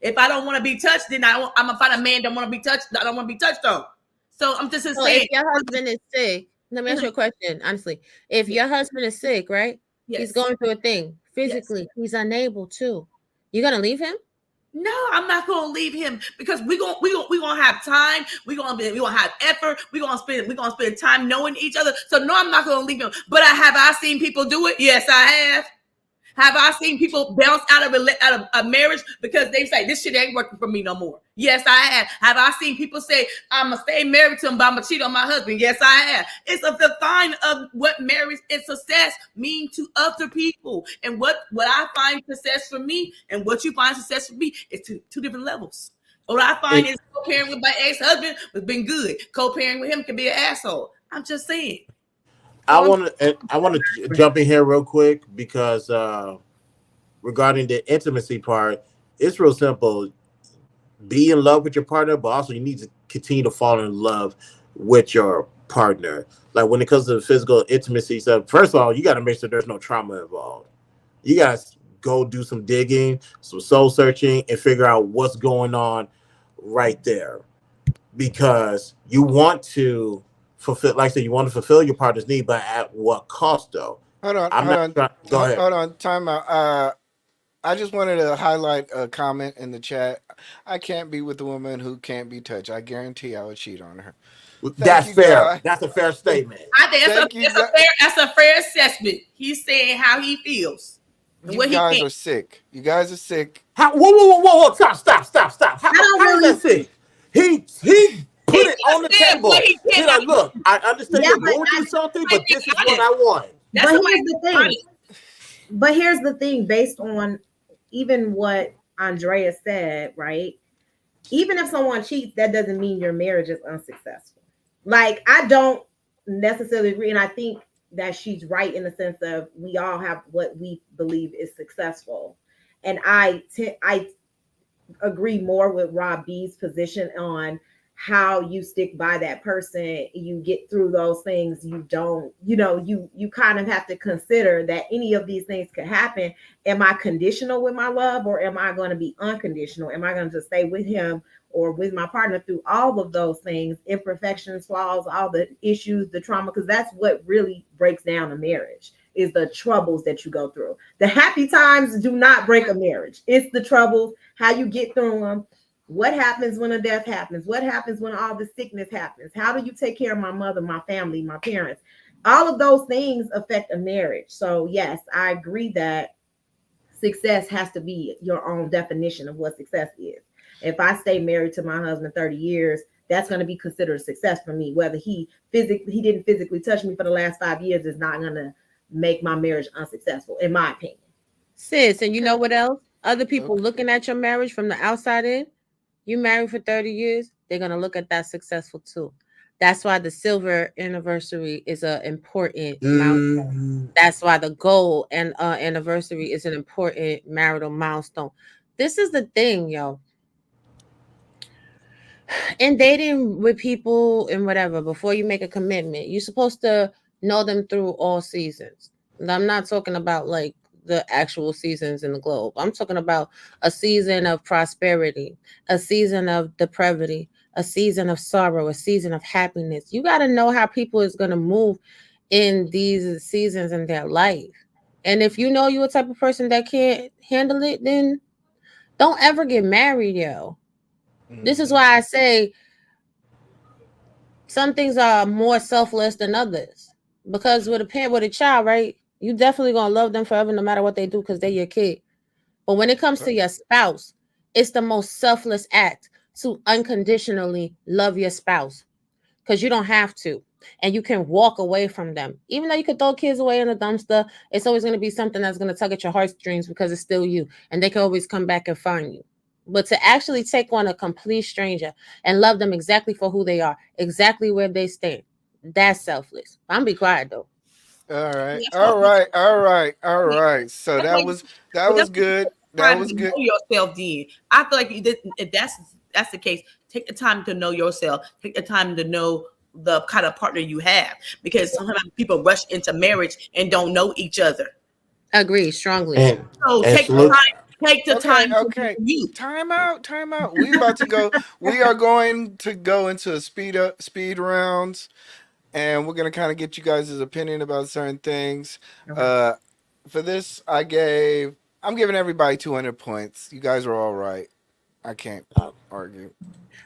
Speaker 6: If I don't want to be touched, then I'm gonna find a man that don't want to be touched. I don't want to be touched though. So I'm just saying.
Speaker 5: If your husband is sick, let me ask you a question. Honestly, if your husband is sick, right? Yes. He's going through a thing physically. Yes. He's unable to. You're gonna leave him?
Speaker 6: No, I'm not gonna leave him because we're gonna have time. We're gonna have effort. We're gonna spend time knowing each other. So no, I'm not gonna leave him. But have I seen people do it? Yes, I have. Have I seen people bounce out of a marriage because they say this shit ain't working for me no more? Yes, I have. Have I seen people say I'm gonna stay married to him, but I'm gonna cheat on my husband? Yes, I have. It's a define of what marriage and success mean to other people, and what I find success for me and what you find success for me is two different levels. What I find is co-parenting with my ex-husband has been good. Co-parenting with him can be an asshole. I'm just saying.
Speaker 3: I want to jump in here real quick because regarding the intimacy part, it's real simple. Be in love with your partner, but also you need to continue to fall in love with your partner. Like when it comes to the physical intimacy stuff, first of all, you got to make sure there's no trauma involved. You got to go do some digging, some soul searching, and figure out what's going on right there. Because you want to fulfill, like I said, you want to fulfill your partner's need, but at what cost, though?
Speaker 2: Hold on,
Speaker 3: Go ahead.
Speaker 2: hold on. Time out. I just wanted to highlight a comment in the chat. I can't be with a woman who can't be touched. I guarantee I would cheat on her.
Speaker 3: That's fair. That's a fair statement.
Speaker 6: I think that's a fair assessment. He's saying how he feels.
Speaker 2: You guys are sick. You guys are sick.
Speaker 3: Whoa. Stop. How is that sick? He put it on the table. He's like, look, I understand you're going through something, but this is what I want.
Speaker 4: But here's the thing, based on even what Andrea said, right? Even if someone cheats, that doesn't mean your marriage is unsuccessful. Like, I don't necessarily agree, and I think that she's right in the sense of we all have what we believe is successful. And I agree more with RawB's position on how you stick by that person, you get through those things. You don't, you kind of have to consider that any of these things could happen. Am I conditional with my love, or am I going to be unconditional? Am I going to just stay with him or with my partner through all of those things, imperfections, flaws, all the issues, the trauma? Because that's what really breaks down a marriage, is the troubles that you go through. The happy times do not break a marriage. It's the troubles, how you get through them. What happens when a death happens? What happens when all the sickness happens? How do you take care of my mother, my family, my parents? All of those things affect a marriage. So yes, I agree that success has to be your own definition of what success is. If I stay married to my husband 30 years, that's going to be considered a success for me. Whether he didn't physically touch me for the last 5 years is not going to make my marriage unsuccessful, in my opinion.
Speaker 5: Sis, and you know what else? Other people looking at your marriage from the outside in, you married for 30 years, they're going to look at that successful too. That's why the silver anniversary is an important milestone. That's why the gold and anniversary is an important marital milestone. This is the thing, yo. In dating with people and whatever, before you make a commitment, you're supposed to know them through all seasons. And I'm not talking about like the actual seasons in the globe. I'm talking about a season of prosperity, a season of depravity, a season of sorrow, a season of happiness. You got to know how people is going to move in these seasons in their life. And if you know you're a type of person that can't handle it, then don't ever get married, yo. This is why I say some things are more selfless than others. Because with a child, right? You definitely gonna love them forever, no matter what they do, because they're your kid. But when it comes to your spouse, it's the most selfless act to unconditionally love your spouse, because you don't have to, and you can walk away from them. Even though you could throw kids away in the dumpster, it's always going to be something that's going to tug at your heartstrings because it's still you, and they can always come back and find you. But to actually take on a complete stranger and love them exactly for who they are, exactly where they stand, that's selfless. I'm be quiet though.
Speaker 2: All right. So that was good. That was good.
Speaker 6: Know yourself, then. I feel like if that's the case, take the time to know yourself. Take the time to know the kind of partner you have, because sometimes people rush into marriage and don't know each other.
Speaker 5: Agree strongly.
Speaker 6: So take the time. Take the time.
Speaker 2: Okay. Time out. We are going to go into speed rounds, and we're gonna kind of get you guys' opinion about certain things. For this, I'm giving everybody 200 points. You guys are all right. I can't argue.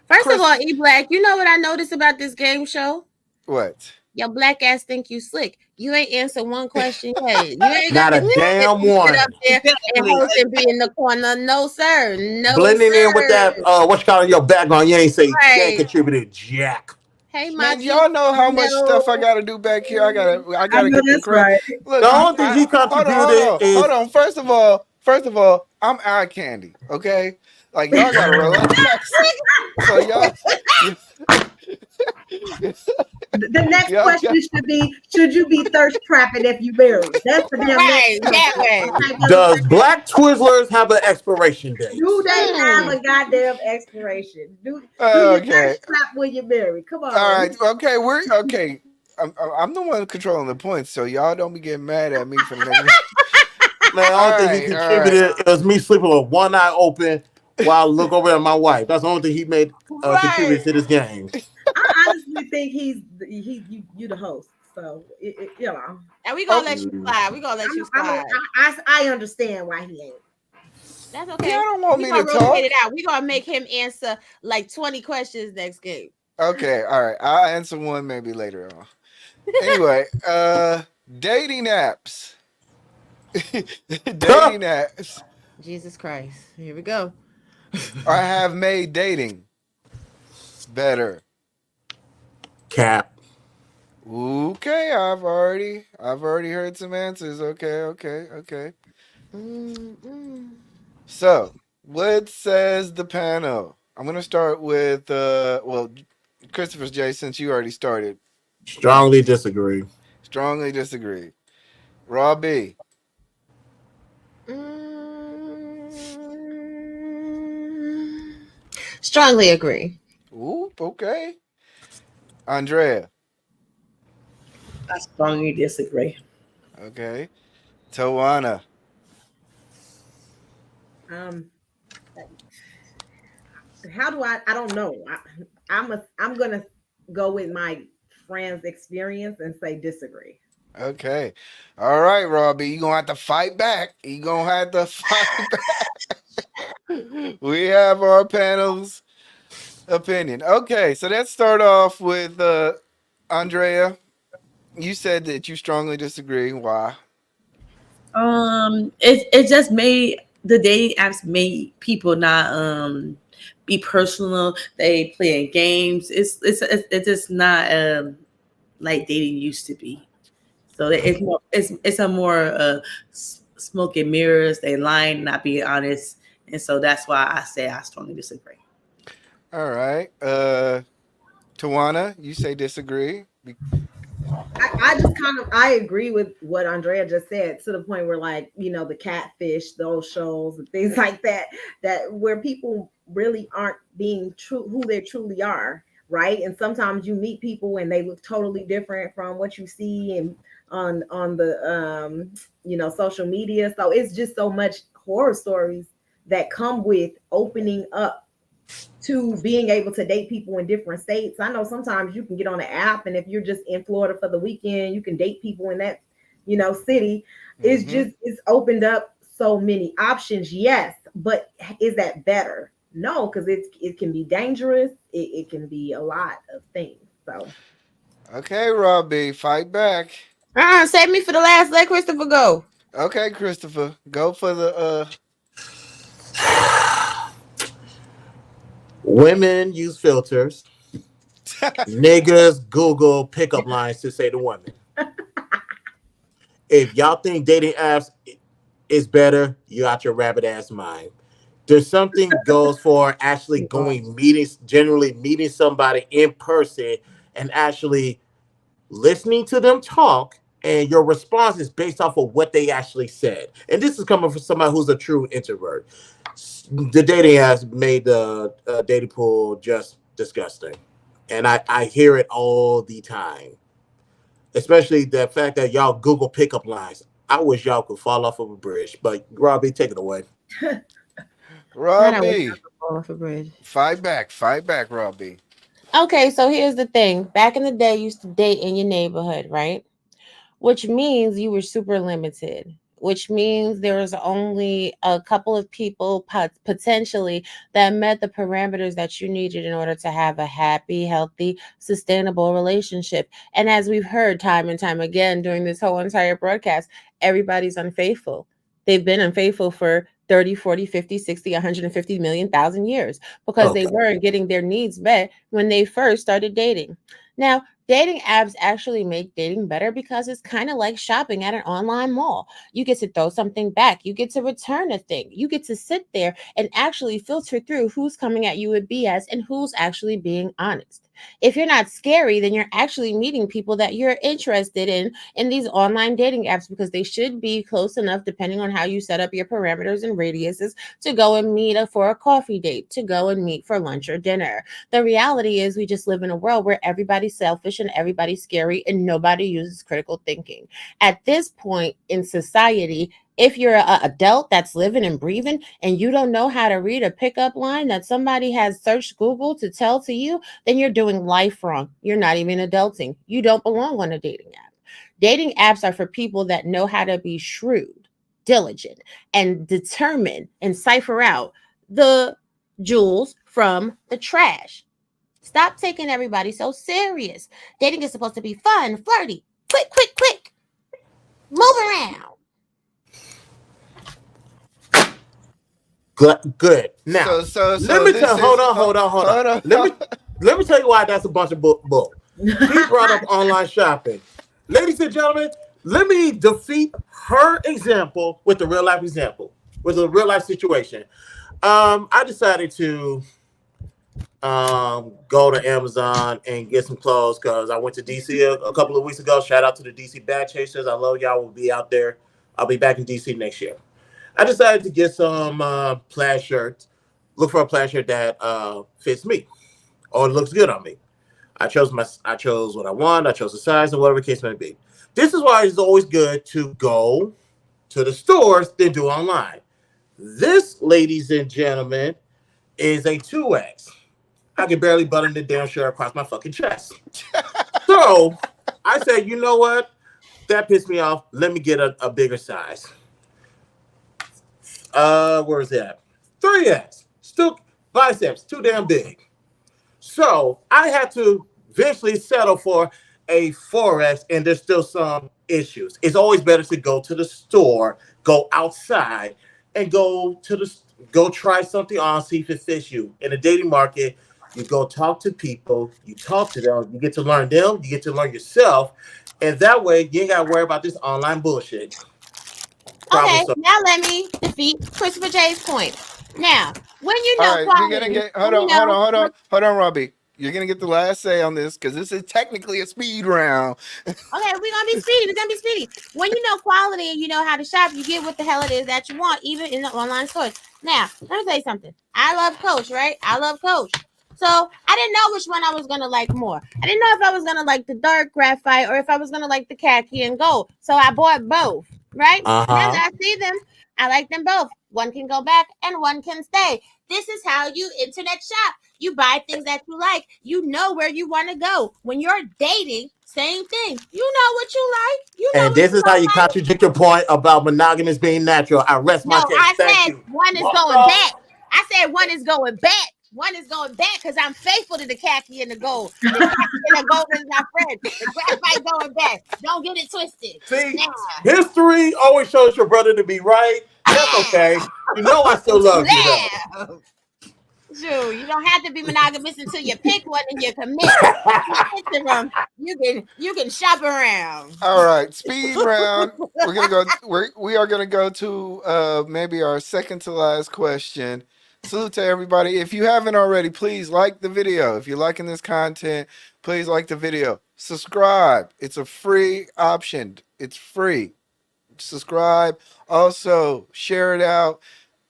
Speaker 5: First of all, E-Black, you know what I noticed about this game show?
Speaker 2: What?
Speaker 5: Your black ass think you slick. You ain't answer one question yet. You ain't
Speaker 3: not a damn one.
Speaker 5: Up there and host and be in the corner. No, sir. No,
Speaker 3: blending
Speaker 5: sir.
Speaker 3: in with that, what you call your background, you ain't say you ain't contributed jack.
Speaker 5: Hey,
Speaker 2: man, y'all know how much stuff I gotta do back here. I gotta get the credit.
Speaker 3: Right. Look, the only thing he contributed is.
Speaker 2: Hold on. First of all, I'm eye candy. Okay, like y'all gotta relax. So
Speaker 4: The next
Speaker 2: Yeah,
Speaker 4: question should be: should you be thirst trapping if you married? That's the damn
Speaker 5: Right,
Speaker 4: next
Speaker 5: that
Speaker 4: question.
Speaker 5: way.
Speaker 4: Okay,
Speaker 3: Does black Twizzlers have an expiration date?
Speaker 4: do they have a goddamn expiration? Do you
Speaker 2: Okay.
Speaker 4: thirst trap when you're married? Come on.
Speaker 2: All right. Okay. We're okay. I'm the one controlling the points, so y'all don't be getting mad at me for the next.
Speaker 3: Man, the only thing he contributed it was me sleeping with one eye open while I look over at my wife. That's the only thing he made contribute to this game.
Speaker 4: I honestly think you the host, so you know.
Speaker 5: And we gonna let you slide. We gonna let you slide.
Speaker 4: I understand why he ain't.
Speaker 5: That's okay.
Speaker 2: Y'all don't want
Speaker 5: we
Speaker 2: me
Speaker 5: gonna
Speaker 2: to talk.
Speaker 5: rotate it out. We gonna make him answer like 20 questions next game.
Speaker 2: Okay. All right. I'll answer one maybe later on. Anyway, dating apps. Dating apps.
Speaker 5: Jesus Christ. Here we go.
Speaker 2: I have made dating better.
Speaker 3: Cap.
Speaker 2: Okay, I've already heard some answers. Okay. So, what says the panel? I'm gonna start with Christopher J. Since you already started,
Speaker 3: Strongly disagree.
Speaker 2: strongly disagree. RawB.
Speaker 5: Strongly agree.
Speaker 2: Oop. Okay. Andrea.
Speaker 6: I strongly disagree.
Speaker 2: Okay. Tawana.
Speaker 4: How do I don't know. I'm gonna go with my friend's experience and say disagree.
Speaker 2: Okay. All right, Robbie. You gonna have to fight back. You gonna have to fight back. We have our panel's opinion. Okay, so let's start off with Andrea. You said that you strongly disagree. Why?
Speaker 6: It just made the dating apps made people not be personal. They playing games. It's just not like dating used to be. So it's a more smoke and mirrors. They lying, not being honest, and so that's why I say I strongly disagree.
Speaker 2: All right. Tawana, you say disagree.
Speaker 4: I just I agree with what Andrea just said, to the point where, like, the catfish, those shows and things like that where people really aren't being true who they truly are, right? And sometimes you meet people and they look totally different from what you see and on the social media. So it's just so much horror stories that come with opening up to being able to date people in different states. I know sometimes you can get on an app, and if you're just in Florida for the weekend, you can date people in that, city. It's opened up so many options. Yes, but is that better? No, because it can be dangerous. It can be a lot of things. So
Speaker 2: Okay, Robbie, fight back.
Speaker 5: Save me for the last. Let Christopher go.
Speaker 2: Okay, Christopher, go for the
Speaker 3: Women use filters. Niggas Google pickup lines to say to women. If y'all think dating apps is better, you out your rabbit ass mind. There's something goes for actually going meetings, generally meeting somebody in person and actually listening to them talk, and your response is based off of what they actually said. And this is coming from somebody who's a true introvert. The dating has made the dating pool just disgusting, and I hear it all the time. Especially the fact that y'all Google pickup lines. I wish y'all could fall off of a bridge. But Robbie, take it away.
Speaker 2: Robbie.
Speaker 5: Off a bridge.
Speaker 2: Fight back, Robbie.
Speaker 5: Okay, so here's the thing. Back in the day, you used to date in your neighborhood, right? Which means you were super limited, which means there was only a couple of people potentially that met the parameters that you needed in order to have a happy, healthy, sustainable relationship. And as we've heard time and time again during this whole entire broadcast, everybody's unfaithful. They've been unfaithful for 30, 40, 50, 60, 150 million thousand years because they weren't getting their needs met when they first started dating. Now, dating apps actually make dating better because it's kind of like shopping at an online mall. You get to throw something back. You get to return a thing. You get to sit there and actually filter through who's coming at you with BS and who's actually being honest. If you're not scary, then you're actually meeting people that you're interested in these online dating apps, because they should be close enough, depending on how you set up your parameters and radiuses, to go and meet for a coffee date, to go and meet for lunch or dinner. The reality is we just live in a world where everybody's selfish and everybody's scary and nobody uses critical thinking. At this point in society, if you're an adult that's living and breathing and you don't know how to read a pickup line that somebody has searched Google to tell to you, then you're doing life wrong. You're not even adulting. You don't belong on a dating app. Dating apps are for people that know how to be shrewd, diligent, and determine and cipher out the jewels from the trash. Stop taking everybody so serious. Dating is supposed to be fun, flirty, quick, quick, quick. Move around.
Speaker 3: Good. Now, let me tell. Hold on. Let me tell you why that's a bunch of bull. She brought up online shopping. Ladies and gentlemen, let me defeat her example with a real life example, with a real life situation. I decided to go to Amazon and get some clothes because I went to DC a couple of weeks ago. Shout out to the DC Bad Chasers. I love y'all. We'll be out there. I'll be back in DC next year. I decided to get some plaid shirts. Look for a plaid shirt that fits me or looks good on me. I chose what I want. I chose the size and whatever the case may be. This is why it's always good to go to the stores than do online. This, ladies and gentlemen, is a 2X. I can barely button the damn shirt across my fucking chest. So I said, you know what? That pissed me off. Let me get a bigger size. Where is that? 3X. Still biceps, too damn big. So I had to eventually settle for a 4X, and there's still some issues. It's always better to go to the store, go outside, and go try something on, see if it fits you. In the dating market, you go talk to people, you talk to them, you get to learn them, you get to learn yourself, and that way you ain't got to worry about this online bullshit.
Speaker 5: Okay, now let me defeat Christopher J's point. Now, when you know,
Speaker 2: all right, you're gonna get hold on, Robbie. You're gonna get the last say on this because this is technically a speed round.
Speaker 5: Okay, we're gonna be speedy. It's gonna be speedy. When you know quality and you know how to shop, you get what the hell it is that you want, even in the online stores. Now, let me tell you something. I love Coach, right? I love Coach. So I didn't know which one I was gonna like more. I didn't know if I was gonna like the dark graphite or if I was gonna like the khaki and gold. So I bought both, right? Now that I see them, I like them both. One can go back and one can stay. This is how you internet shop. You buy things that you like. You know where you want to go. When you're dating, same thing. You know what you like. You know.
Speaker 3: And this is how you contradict your point about monogamous being natural. I rest my case.
Speaker 5: I said one is going back. I said one is going back. One is going back because I'm faithful to the khaki and the gold. The khaki and the gold is my friend. The graphite going back. Don't get it twisted.
Speaker 3: See, history always shows your brother to be right. That's okay. You know I still love you though.
Speaker 5: Sure, you don't have to be monogamous until you pick one and you commit. You can shop around.
Speaker 2: All right, speed round. We are gonna go to maybe our second to last question. Salute to everybody. If you haven't already, please like the video. If you're liking this content, please like the video. Subscribe. It's a free option. It's free. Subscribe. Also, share it out.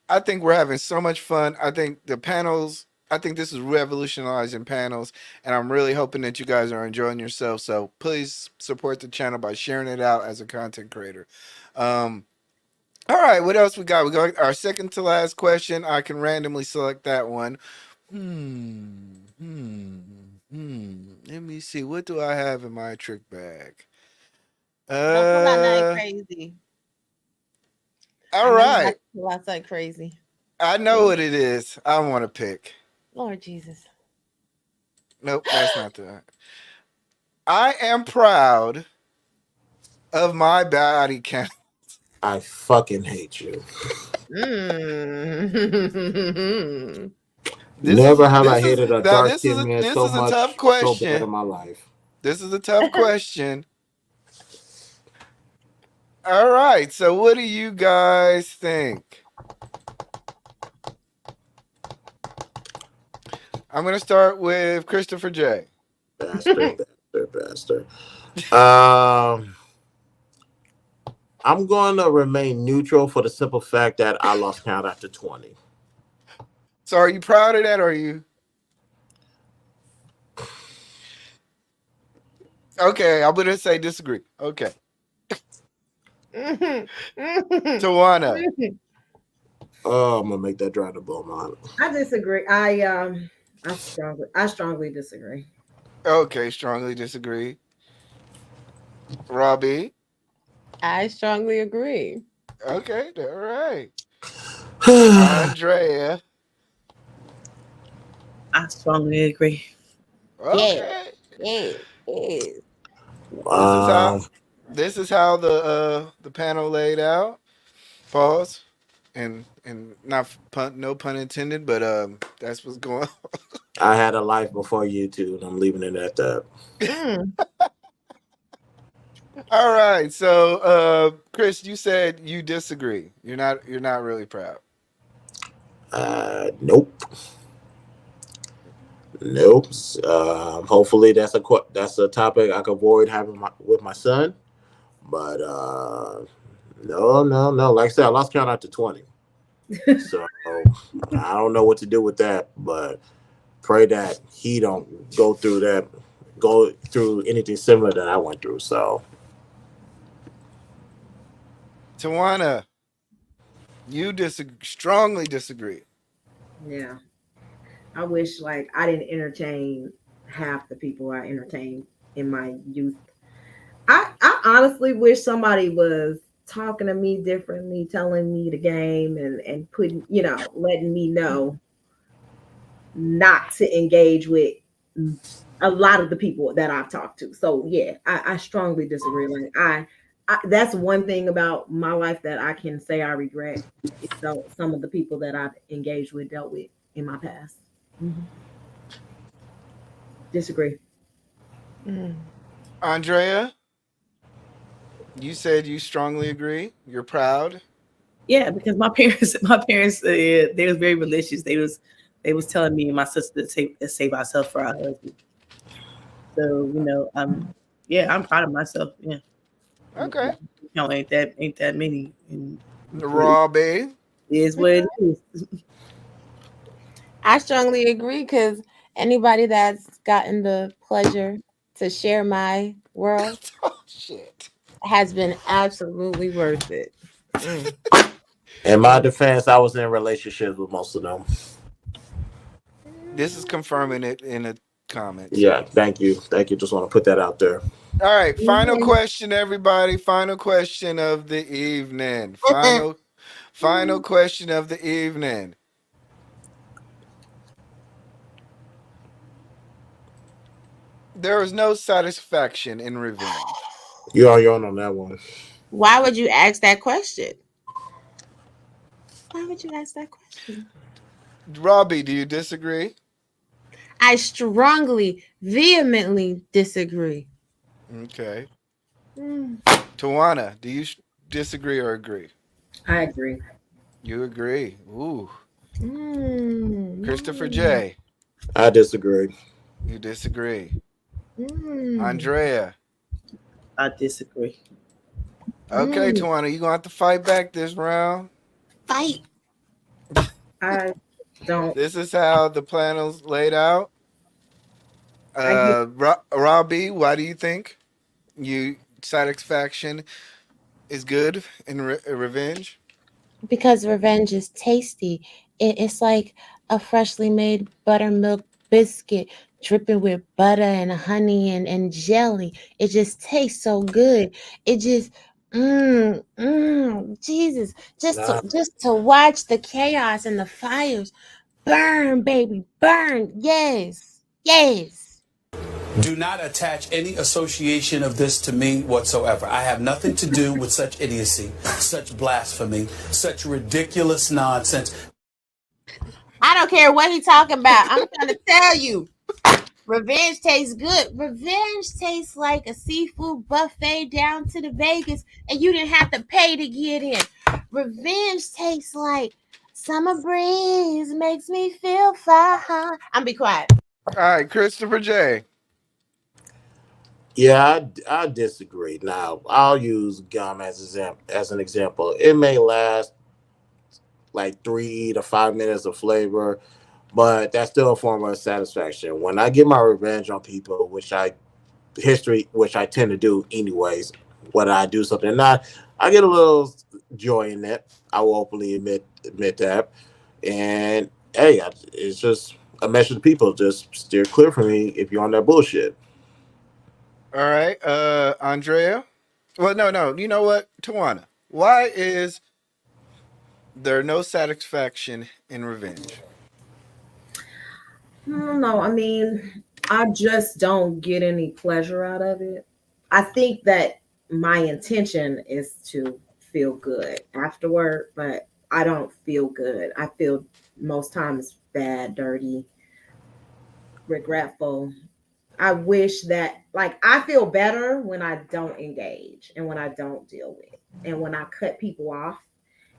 Speaker 2: I think we're having so much fun. I think this is revolutionizing panels, and I'm really hoping that you guys are enjoying yourself. So please support the channel by sharing it out as a content creator. All right, what else we got? We got our second to last question. I can randomly select that one. Let me see. What do I have in my trick bag?
Speaker 5: Don't pull out nothing crazy.
Speaker 2: All right.
Speaker 5: Pull out something crazy.
Speaker 2: I know what it is. I want to pick.
Speaker 5: Lord Jesus.
Speaker 2: Nope, that's not that. I am proud of my body count.
Speaker 3: I fucking hate you. Never have I hated a dark skinned man so much. This is a tough question. So bad in my life.
Speaker 2: This is a tough question. All right. So, what do you guys think? I'm going to start with Christopher J.
Speaker 3: Bastard. I'm going to remain neutral for the simple fact that I lost count after 20.
Speaker 2: So are you proud of that, or are you? Okay, I'm gonna say disagree. Okay, Tawana.
Speaker 3: Oh, I'm gonna make that dry to blow mine.
Speaker 4: I disagree. I strongly disagree.
Speaker 2: Okay, strongly disagree. Robbie.
Speaker 5: I strongly agree.
Speaker 2: Okay, all right. Andrea.
Speaker 6: I strongly agree.
Speaker 2: Okay.
Speaker 5: Yeah.
Speaker 2: This is how the panel laid out. Pause. And not pun, no pun intended, but that's what's going on.
Speaker 3: I had a life before you two, and I'm leaving it at that.
Speaker 2: All right. So Chris, you said you disagree. You're not really proud.
Speaker 3: Nope. Hopefully that's a topic I can avoid having with my son. But no. Like I said, I lost count after 20. So I don't know what to do with that. But pray that he don't go through anything similar that I went through. So
Speaker 2: Tawana, you strongly disagree.
Speaker 4: Yeah. I wish like I didn't entertain half the people I entertained in my youth. I honestly wish somebody was talking to me differently, telling me the game and putting, letting me know not to engage with a lot of the people that I've talked to. So yeah, I strongly disagree. Like I that's one thing about my life that I can say I regret. So some of the people that I've engaged with, dealt with in my past. Mm-hmm. Disagree.
Speaker 2: Andrea, you said you strongly agree. You're proud.
Speaker 6: Yeah, because my parents, they was very religious. They was telling me and my sister to save ourselves for our husband. So yeah, I'm proud of myself. Yeah.
Speaker 2: Okay.
Speaker 6: Ain't that many.
Speaker 2: RawB.
Speaker 6: Is what it is.
Speaker 5: I strongly agree because anybody that's gotten the pleasure to share my world
Speaker 2: Shit.
Speaker 5: has been absolutely worth it.
Speaker 3: in my defense, I was in relationships with most of them.
Speaker 2: This is confirming it in the comments.
Speaker 3: Yeah, thank you. Just want to put that out there.
Speaker 2: All right, final question, everybody. Final question of the evening. Final question of the evening. There is no satisfaction in revenge.
Speaker 3: You're on your own on that one.
Speaker 5: Why would you ask that question? Why would you ask that question?
Speaker 2: Robbie, do you disagree?
Speaker 5: I strongly, vehemently disagree.
Speaker 2: Okay. Tawana, do you disagree or agree?
Speaker 4: I agree.
Speaker 2: You agree. Ooh. Christopher J.
Speaker 3: I disagree.
Speaker 2: You disagree. Andrea.
Speaker 6: I disagree.
Speaker 2: Okay, Tawana, you gonna have to fight back this round.
Speaker 5: Fight.
Speaker 4: I don't.
Speaker 2: This is how the panel's laid out. Robbie, why do you think you satisfaction is good in revenge?
Speaker 5: Because revenge is tasty. It's like a freshly made buttermilk biscuit dripping with butter and honey and jelly. It just tastes so good. It just Jesus. Just to watch the chaos and the fires burn, baby, burn. Yes.
Speaker 7: Do not attach any association of this to me whatsoever. I have nothing to do with such idiocy, such blasphemy, such ridiculous nonsense.
Speaker 5: I don't care what he's talking about. I'm trying to tell you. Revenge tastes good. Revenge tastes like a seafood buffet down to the Vegas and you didn't have to pay to get in. Revenge tastes like summer breeze makes me feel fine. I'm be quiet.
Speaker 2: All right, Christopher J.
Speaker 3: Yeah, I disagree. Now, I'll use gum as an example. It may last like 3 to 5 minutes of flavor, but that's still a form of satisfaction. When I get my revenge on people, which I tend to do anyways, whether I do something or not, I get a little joy in that. I will openly admit that. And hey, it's just a message to people: just steer clear from me if you're on that bullshit.
Speaker 2: All right, Andrea. Well, no, no. You know what, Tawana? Why is there no satisfaction in revenge?
Speaker 4: No, I mean, I just don't get any pleasure out of it. I think that my intention is to feel good afterward, but I don't feel good. I feel most times bad, dirty, regretful. I wish that, like, I feel better when I don't engage and when I don't deal with and when I cut people off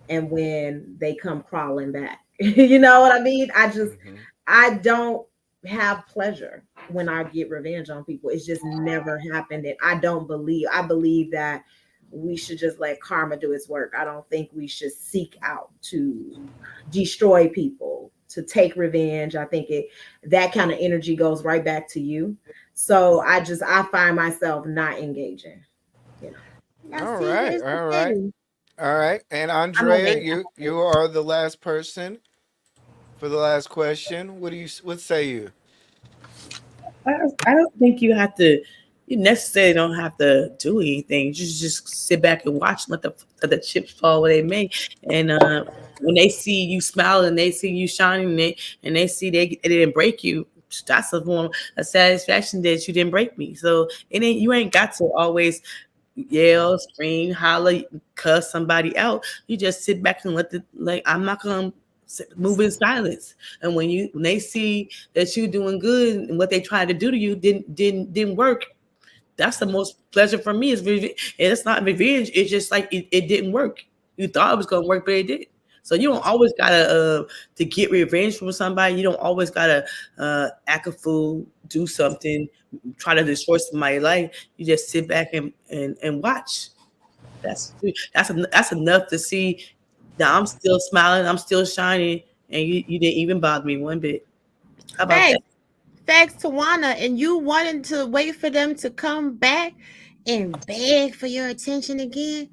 Speaker 4: and when they come crawling back. You know what I mean?
Speaker 2: Mm-hmm.
Speaker 4: I don't have pleasure when I get revenge on people. It's just never happened. And I believe that we should just let karma do its work. I don't think we should seek out to destroy people, to take revenge. I think that kind of energy goes right back to you. So I find myself not engaging, you know.
Speaker 5: Now,
Speaker 2: All
Speaker 5: see,
Speaker 2: right,
Speaker 5: here's the
Speaker 2: all right,
Speaker 5: thing.
Speaker 2: all right. And
Speaker 4: I'm
Speaker 2: Andrea,
Speaker 4: okay.
Speaker 2: you are the last person for the last question. What say you?
Speaker 6: I don't think you have to. You necessarily don't have to do anything. You just sit back and watch, let the chips fall where they may. And when they see you smiling, they see you shining, and they see they didn't break you. That's a form of satisfaction that you didn't break me. So you ain't got to always yell, scream, holler, cuss somebody out. You just sit back and I'm not gonna move in silence. And when they see that you doing good and what they tried to do to you didn't work, that's the most pleasure for me is revenge. And it's not revenge. It's just like it didn't work. You thought it was gonna work, but it did. So you don't always gotta to get revenge from somebody. You don't always gotta act a fool, do something, try to destroy somebody's life. You just sit back and watch. That's enough to see that I'm still smiling, I'm still shining, and you didn't even bother me one bit. How about that?
Speaker 5: Facts, facts, Tawana, and you wanted to wait for them to come back and beg for your attention again,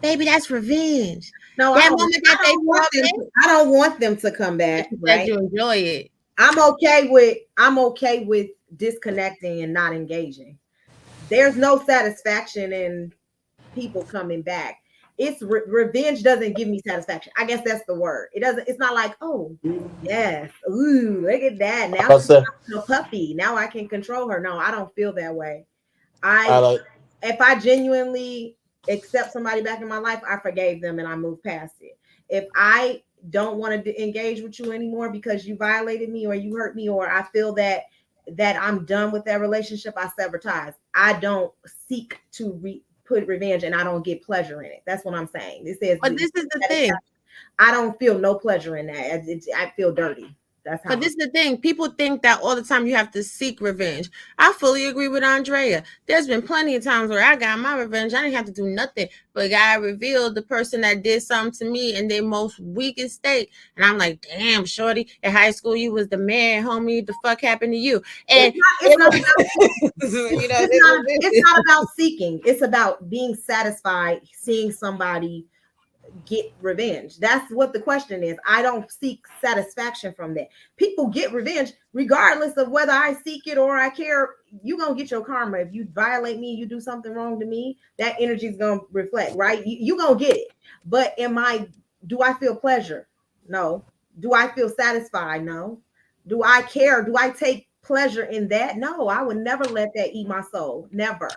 Speaker 5: baby. That's revenge.
Speaker 4: No,
Speaker 5: That moment that they fought back,
Speaker 4: I don't want them to come
Speaker 5: but
Speaker 4: back,
Speaker 5: you said
Speaker 4: right?
Speaker 5: you enjoy it.
Speaker 4: I'm okay with disconnecting and not engaging. There's no satisfaction in people coming back. Revenge doesn't give me satisfaction. I guess that's the word. It doesn't. It's not like, oh yes, ooh, look at that. Now
Speaker 3: I
Speaker 4: she's
Speaker 3: say,
Speaker 4: a puppy. Now I can control her. No, I don't feel that way.
Speaker 3: I
Speaker 4: I
Speaker 3: like
Speaker 4: If I genuinely accept somebody back in my life, I forgave them and I moved past it. If I don't want to engage with you anymore because you violated me or you hurt me or I feel that I'm done with that relationship, I sever ties. I don't seek to put revenge and I don't get pleasure in it. That's what I'm saying. It says
Speaker 5: But this is the thing.
Speaker 4: I don't feel no pleasure in that. I feel dirty. That's how.
Speaker 5: But this is the thing. People think that all the time you have to seek revenge. I fully agree with Andrea. There's been plenty of times where I got my revenge. I didn't have to do nothing, but God revealed the person that did something to me in their most weakest state. And I'm like, damn, shorty, in high school, you was the man, homie. The fuck happened to you? And
Speaker 4: It's not about
Speaker 5: you know,
Speaker 4: it's not about seeking. It's about being satisfied seeing somebody get revenge. That's what the question is. I don't seek satisfaction from that. People get revenge regardless of whether I seek it or I care. You're gonna get your karma. If you violate me, you do something wrong to me, that energy is gonna reflect, right? You gonna get it. But do I feel pleasure? No. Do I feel satisfied? No. Do I care? Do I take pleasure in that? No, I would never let that eat my soul. Never.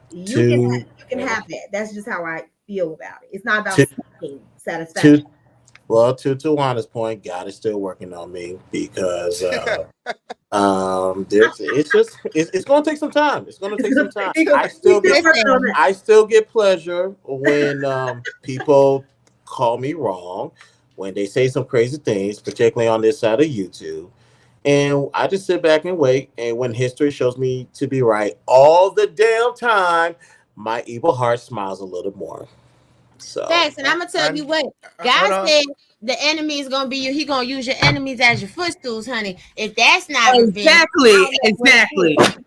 Speaker 4: You can
Speaker 3: to
Speaker 4: you can have that. That's just how I feel about it. It's not about
Speaker 3: to
Speaker 4: seeking
Speaker 3: to
Speaker 4: satisfaction.
Speaker 3: well to Juana's point, God is still working on me because there's it's going to take some time. It's going to take some time.
Speaker 5: listen.
Speaker 3: I still get pleasure when people call me wrong, when they say some crazy things, particularly on this side of YouTube. And I just sit back and wait. And when history shows me to be right all the damn time, my evil heart smiles a little more. So
Speaker 5: Thanks, and I'm gonna tell you what
Speaker 2: Hold
Speaker 5: God
Speaker 2: on.
Speaker 5: said. The enemy is gonna be you. He gonna use your enemies as your footstools, honey. If that's not revenge, I
Speaker 6: Exactly,
Speaker 5: don't know what
Speaker 6: exactly.
Speaker 5: is.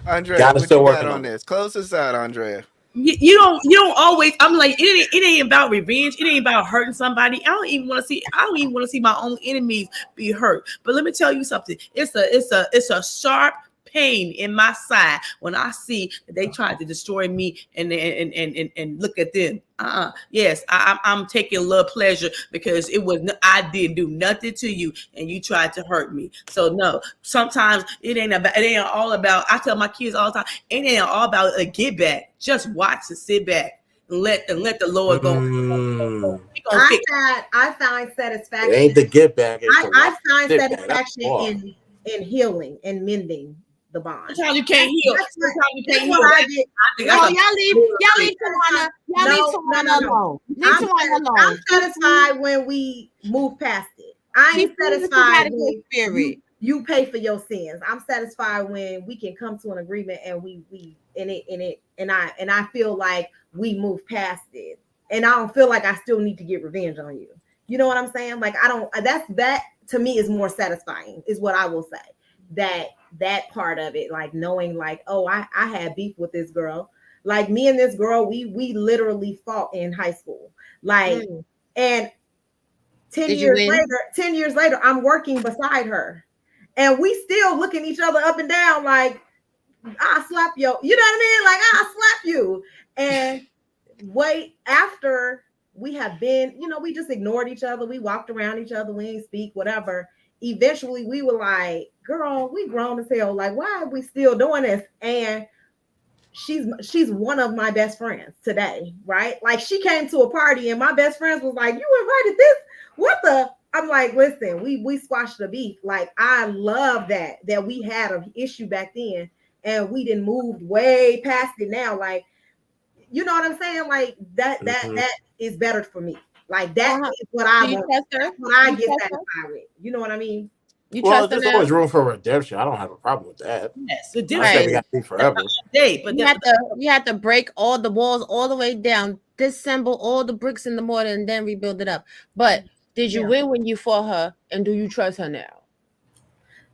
Speaker 2: Andrea,
Speaker 3: gotta
Speaker 2: what you
Speaker 3: still
Speaker 2: got
Speaker 3: working
Speaker 2: on
Speaker 3: on it.
Speaker 2: this? Close this out, Andrea.
Speaker 6: You don't always. I'm like it ain't about revenge. It ain't about hurting somebody. I don't even want to see my own enemies be hurt. But let me tell you something. It's a sharp pain in my side when I see that they tried to destroy me and look at them. Yes, I'm taking a little pleasure because I didn't do nothing to you and you tried to hurt me. So no, sometimes it ain't all about. I tell my kids all the time, it ain't all about a get back. Just watch and sit back and let the Lord go.
Speaker 3: Mm,
Speaker 6: He gonna fix.
Speaker 4: I find
Speaker 3: it
Speaker 4: satisfaction.
Speaker 3: ain't the get back, it's the
Speaker 4: I
Speaker 3: watch.
Speaker 4: find
Speaker 3: Sit back. That's
Speaker 4: satisfaction
Speaker 3: hard.
Speaker 4: in healing and mending the bond.
Speaker 6: Sometimes you can't heal. Sometimes you
Speaker 4: That's
Speaker 6: can't
Speaker 4: what
Speaker 6: heal.
Speaker 4: I get.
Speaker 6: I think
Speaker 5: No,
Speaker 6: that's a
Speaker 5: y'all leave Tawana. Y'all leave Tawana alone. Leave Tawana
Speaker 4: I'm
Speaker 5: alone.
Speaker 4: satisfied when we move past it. I
Speaker 5: She
Speaker 4: ain't
Speaker 5: proves that you got
Speaker 4: satisfied
Speaker 5: a good
Speaker 4: when
Speaker 5: spirit.
Speaker 4: you pay for your sins. I'm satisfied when we can come to an agreement and I feel like we move past it. And I don't feel like I still need to get revenge on you. You know what I'm saying? Like I don't that to me is more satisfying, is what I will say. That part of it, like knowing like, oh, I had beef with this girl. Like me and this girl, we literally fought in high school. Like and 10
Speaker 5: Did you
Speaker 4: years
Speaker 5: win?
Speaker 4: later, 10 years later, I'm working beside her. And we still looking each other up and down like, I'll slap you. You know what I mean? Like, I'll slap you. And wait, after we have been, we just ignored each other. We walked around each other. We didn't speak, whatever. Eventually, we were like, girl, we grown as hell. Like, why are we still doing this? And she's one of my best friends today, right? Like she came to a party and my best friends was like, you invited this? What the? I'm like, listen, we squashed the beef. Like I love that we had an issue back then and we didn't move way past it now. Like, you know what I'm saying? Like that is better for me. Like that is what I
Speaker 5: Do you
Speaker 4: want.
Speaker 5: trust her?
Speaker 4: That's what I
Speaker 5: You
Speaker 4: get
Speaker 5: trust her?
Speaker 4: satisfied with. You know what I mean?
Speaker 5: You
Speaker 3: Well,
Speaker 5: trust her
Speaker 3: there's
Speaker 5: now?
Speaker 3: always room for redemption. I don't have a problem with that.
Speaker 6: yes. The
Speaker 3: I
Speaker 6: difference
Speaker 3: say
Speaker 5: Right.
Speaker 3: we got to be forever.
Speaker 6: day, but
Speaker 5: You had to break all the walls all the way down, disassemble all the bricks in the mortar, and then rebuild it up. But did you
Speaker 4: Yeah.
Speaker 5: win when you fought her? And do you trust her now?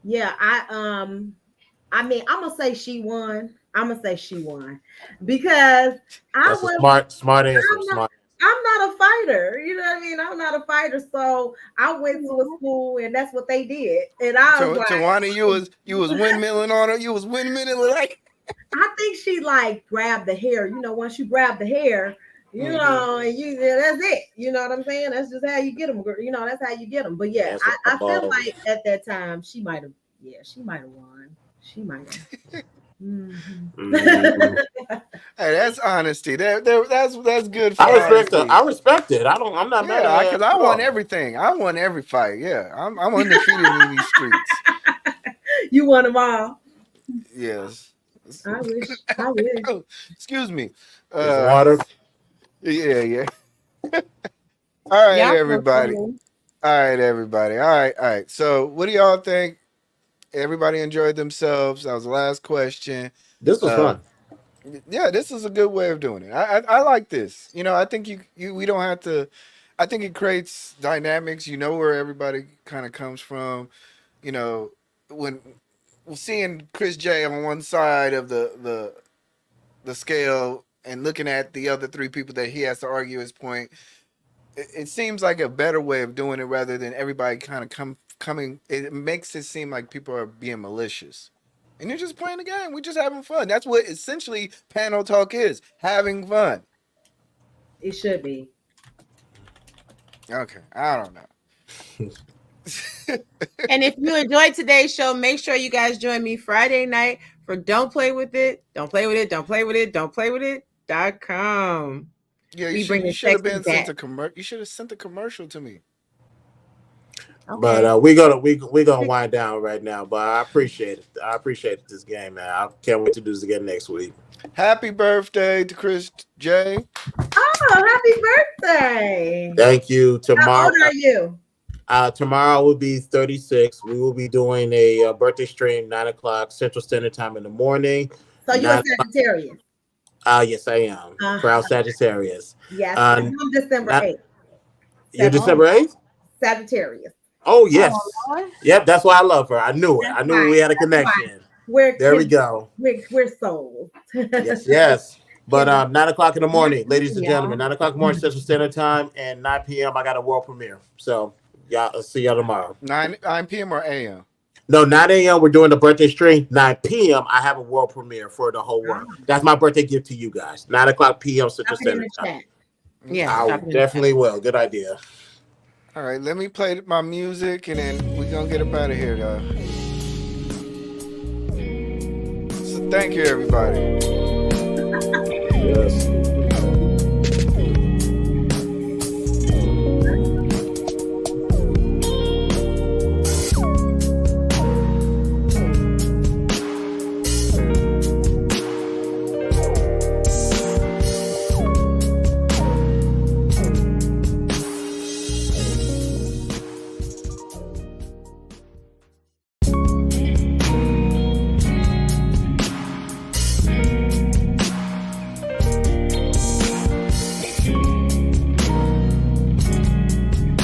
Speaker 4: Yeah, I mean, I'm gonna say she won. I'm gonna say she won because
Speaker 3: That's a
Speaker 4: was
Speaker 3: smart answer.
Speaker 4: I'm not,
Speaker 3: Smart.
Speaker 4: I'm not a fighter. You know what I mean? I'm not a fighter. So I went to a school and that's what they did. And I was like,
Speaker 2: Tawana, you was windmilling on her. You was windmilling like.
Speaker 4: I think she like grabbed the hair. Once you grab the hair, and that's it. You know what I'm saying? That's just how you get them. That's how you get them. But yeah,
Speaker 3: Answer
Speaker 4: I feel
Speaker 3: ball.
Speaker 4: like at that time she might have. Yeah, she might have won. She might have.
Speaker 3: Mhm.
Speaker 2: Hey, that's honesty. That's good for
Speaker 3: I respect her.
Speaker 2: honesty.
Speaker 3: I respect it. I'm not mad
Speaker 2: Yeah,
Speaker 3: at
Speaker 2: because
Speaker 3: it
Speaker 2: I
Speaker 3: at
Speaker 2: won
Speaker 3: all.
Speaker 2: everything. I won every fight. Yeah, I'm undefeated in these streets.
Speaker 4: You won them all.
Speaker 2: Yes.
Speaker 4: I wish. I wish.
Speaker 2: Oh, excuse me.
Speaker 3: It's water.
Speaker 2: Yeah. All right,
Speaker 5: Yeah,
Speaker 2: everybody. All right, everybody. All right. So, what do y'all think? Everybody enjoyed themselves. That was the last question.
Speaker 3: This was
Speaker 2: Uh,
Speaker 3: fun.
Speaker 2: yeah, this is a good way of doing it. I like this. I think we don't have to. I think it creates dynamics. You know where everybody kind of comes from. You know when seeing Chris J on one side of the scale and looking at the other three people that he has to argue his point. It seems like a better way of doing it rather than everybody kind of coming. It makes it seem like people are being malicious. And you're just playing the game. We're just having fun. That's what essentially panel talk is, having fun.
Speaker 4: It should be.
Speaker 2: Okay, I don't know.
Speaker 5: And if you enjoyed today's show, make sure you guys join me Friday night for Don't Play With It, Don't Play With It, Don't Play With It, Don't Play With It.com.
Speaker 2: Yeah,
Speaker 5: We bring
Speaker 2: you
Speaker 5: the
Speaker 2: should have
Speaker 5: sexy
Speaker 2: been sent
Speaker 5: back.
Speaker 2: you should have sent a commercial to me.
Speaker 5: Okay.
Speaker 3: But we gonna wind down right now. But I appreciate it. I appreciate this game, man. I can't wait to do this again next week.
Speaker 2: Happy birthday to Chris J.
Speaker 4: Oh, happy birthday!
Speaker 3: Thank you to
Speaker 4: How
Speaker 3: Mark.
Speaker 4: old are you?
Speaker 3: Tomorrow will be 36. We will be doing a birthday stream 9 o'clock Central Standard Time in the morning.
Speaker 4: So you're a Sagittarius.
Speaker 3: Yes, I am. Proud Sagittarius.
Speaker 4: Yes, I'm December 8th.
Speaker 3: You're December 8th?
Speaker 4: Sagittarius.
Speaker 3: Oh, yes.
Speaker 5: Oh,
Speaker 3: yep, that's why I love her. I knew it. I knew we had a connection. There we go.
Speaker 4: We're souls.
Speaker 3: Yes. But 9 o'clock in the morning, ladies and gentlemen, 9 o'clock in the morning Central Standard Time, and 9 p.m. I got a world premiere. So y'all, I'll see y'all tomorrow.
Speaker 2: 9 p.m. or a.m.?
Speaker 3: No, 9 a.m. We're doing the birthday stream. 9 p.m. I have a world premiere for the whole world. That's my birthday gift to you guys. 9 o'clock p.m. Central Standard Time.
Speaker 5: Yeah,
Speaker 3: I definitely will. Good idea.
Speaker 2: All right, let me play my music, and then we're gonna get up out of here, though. So thank you, everybody.
Speaker 3: Yes.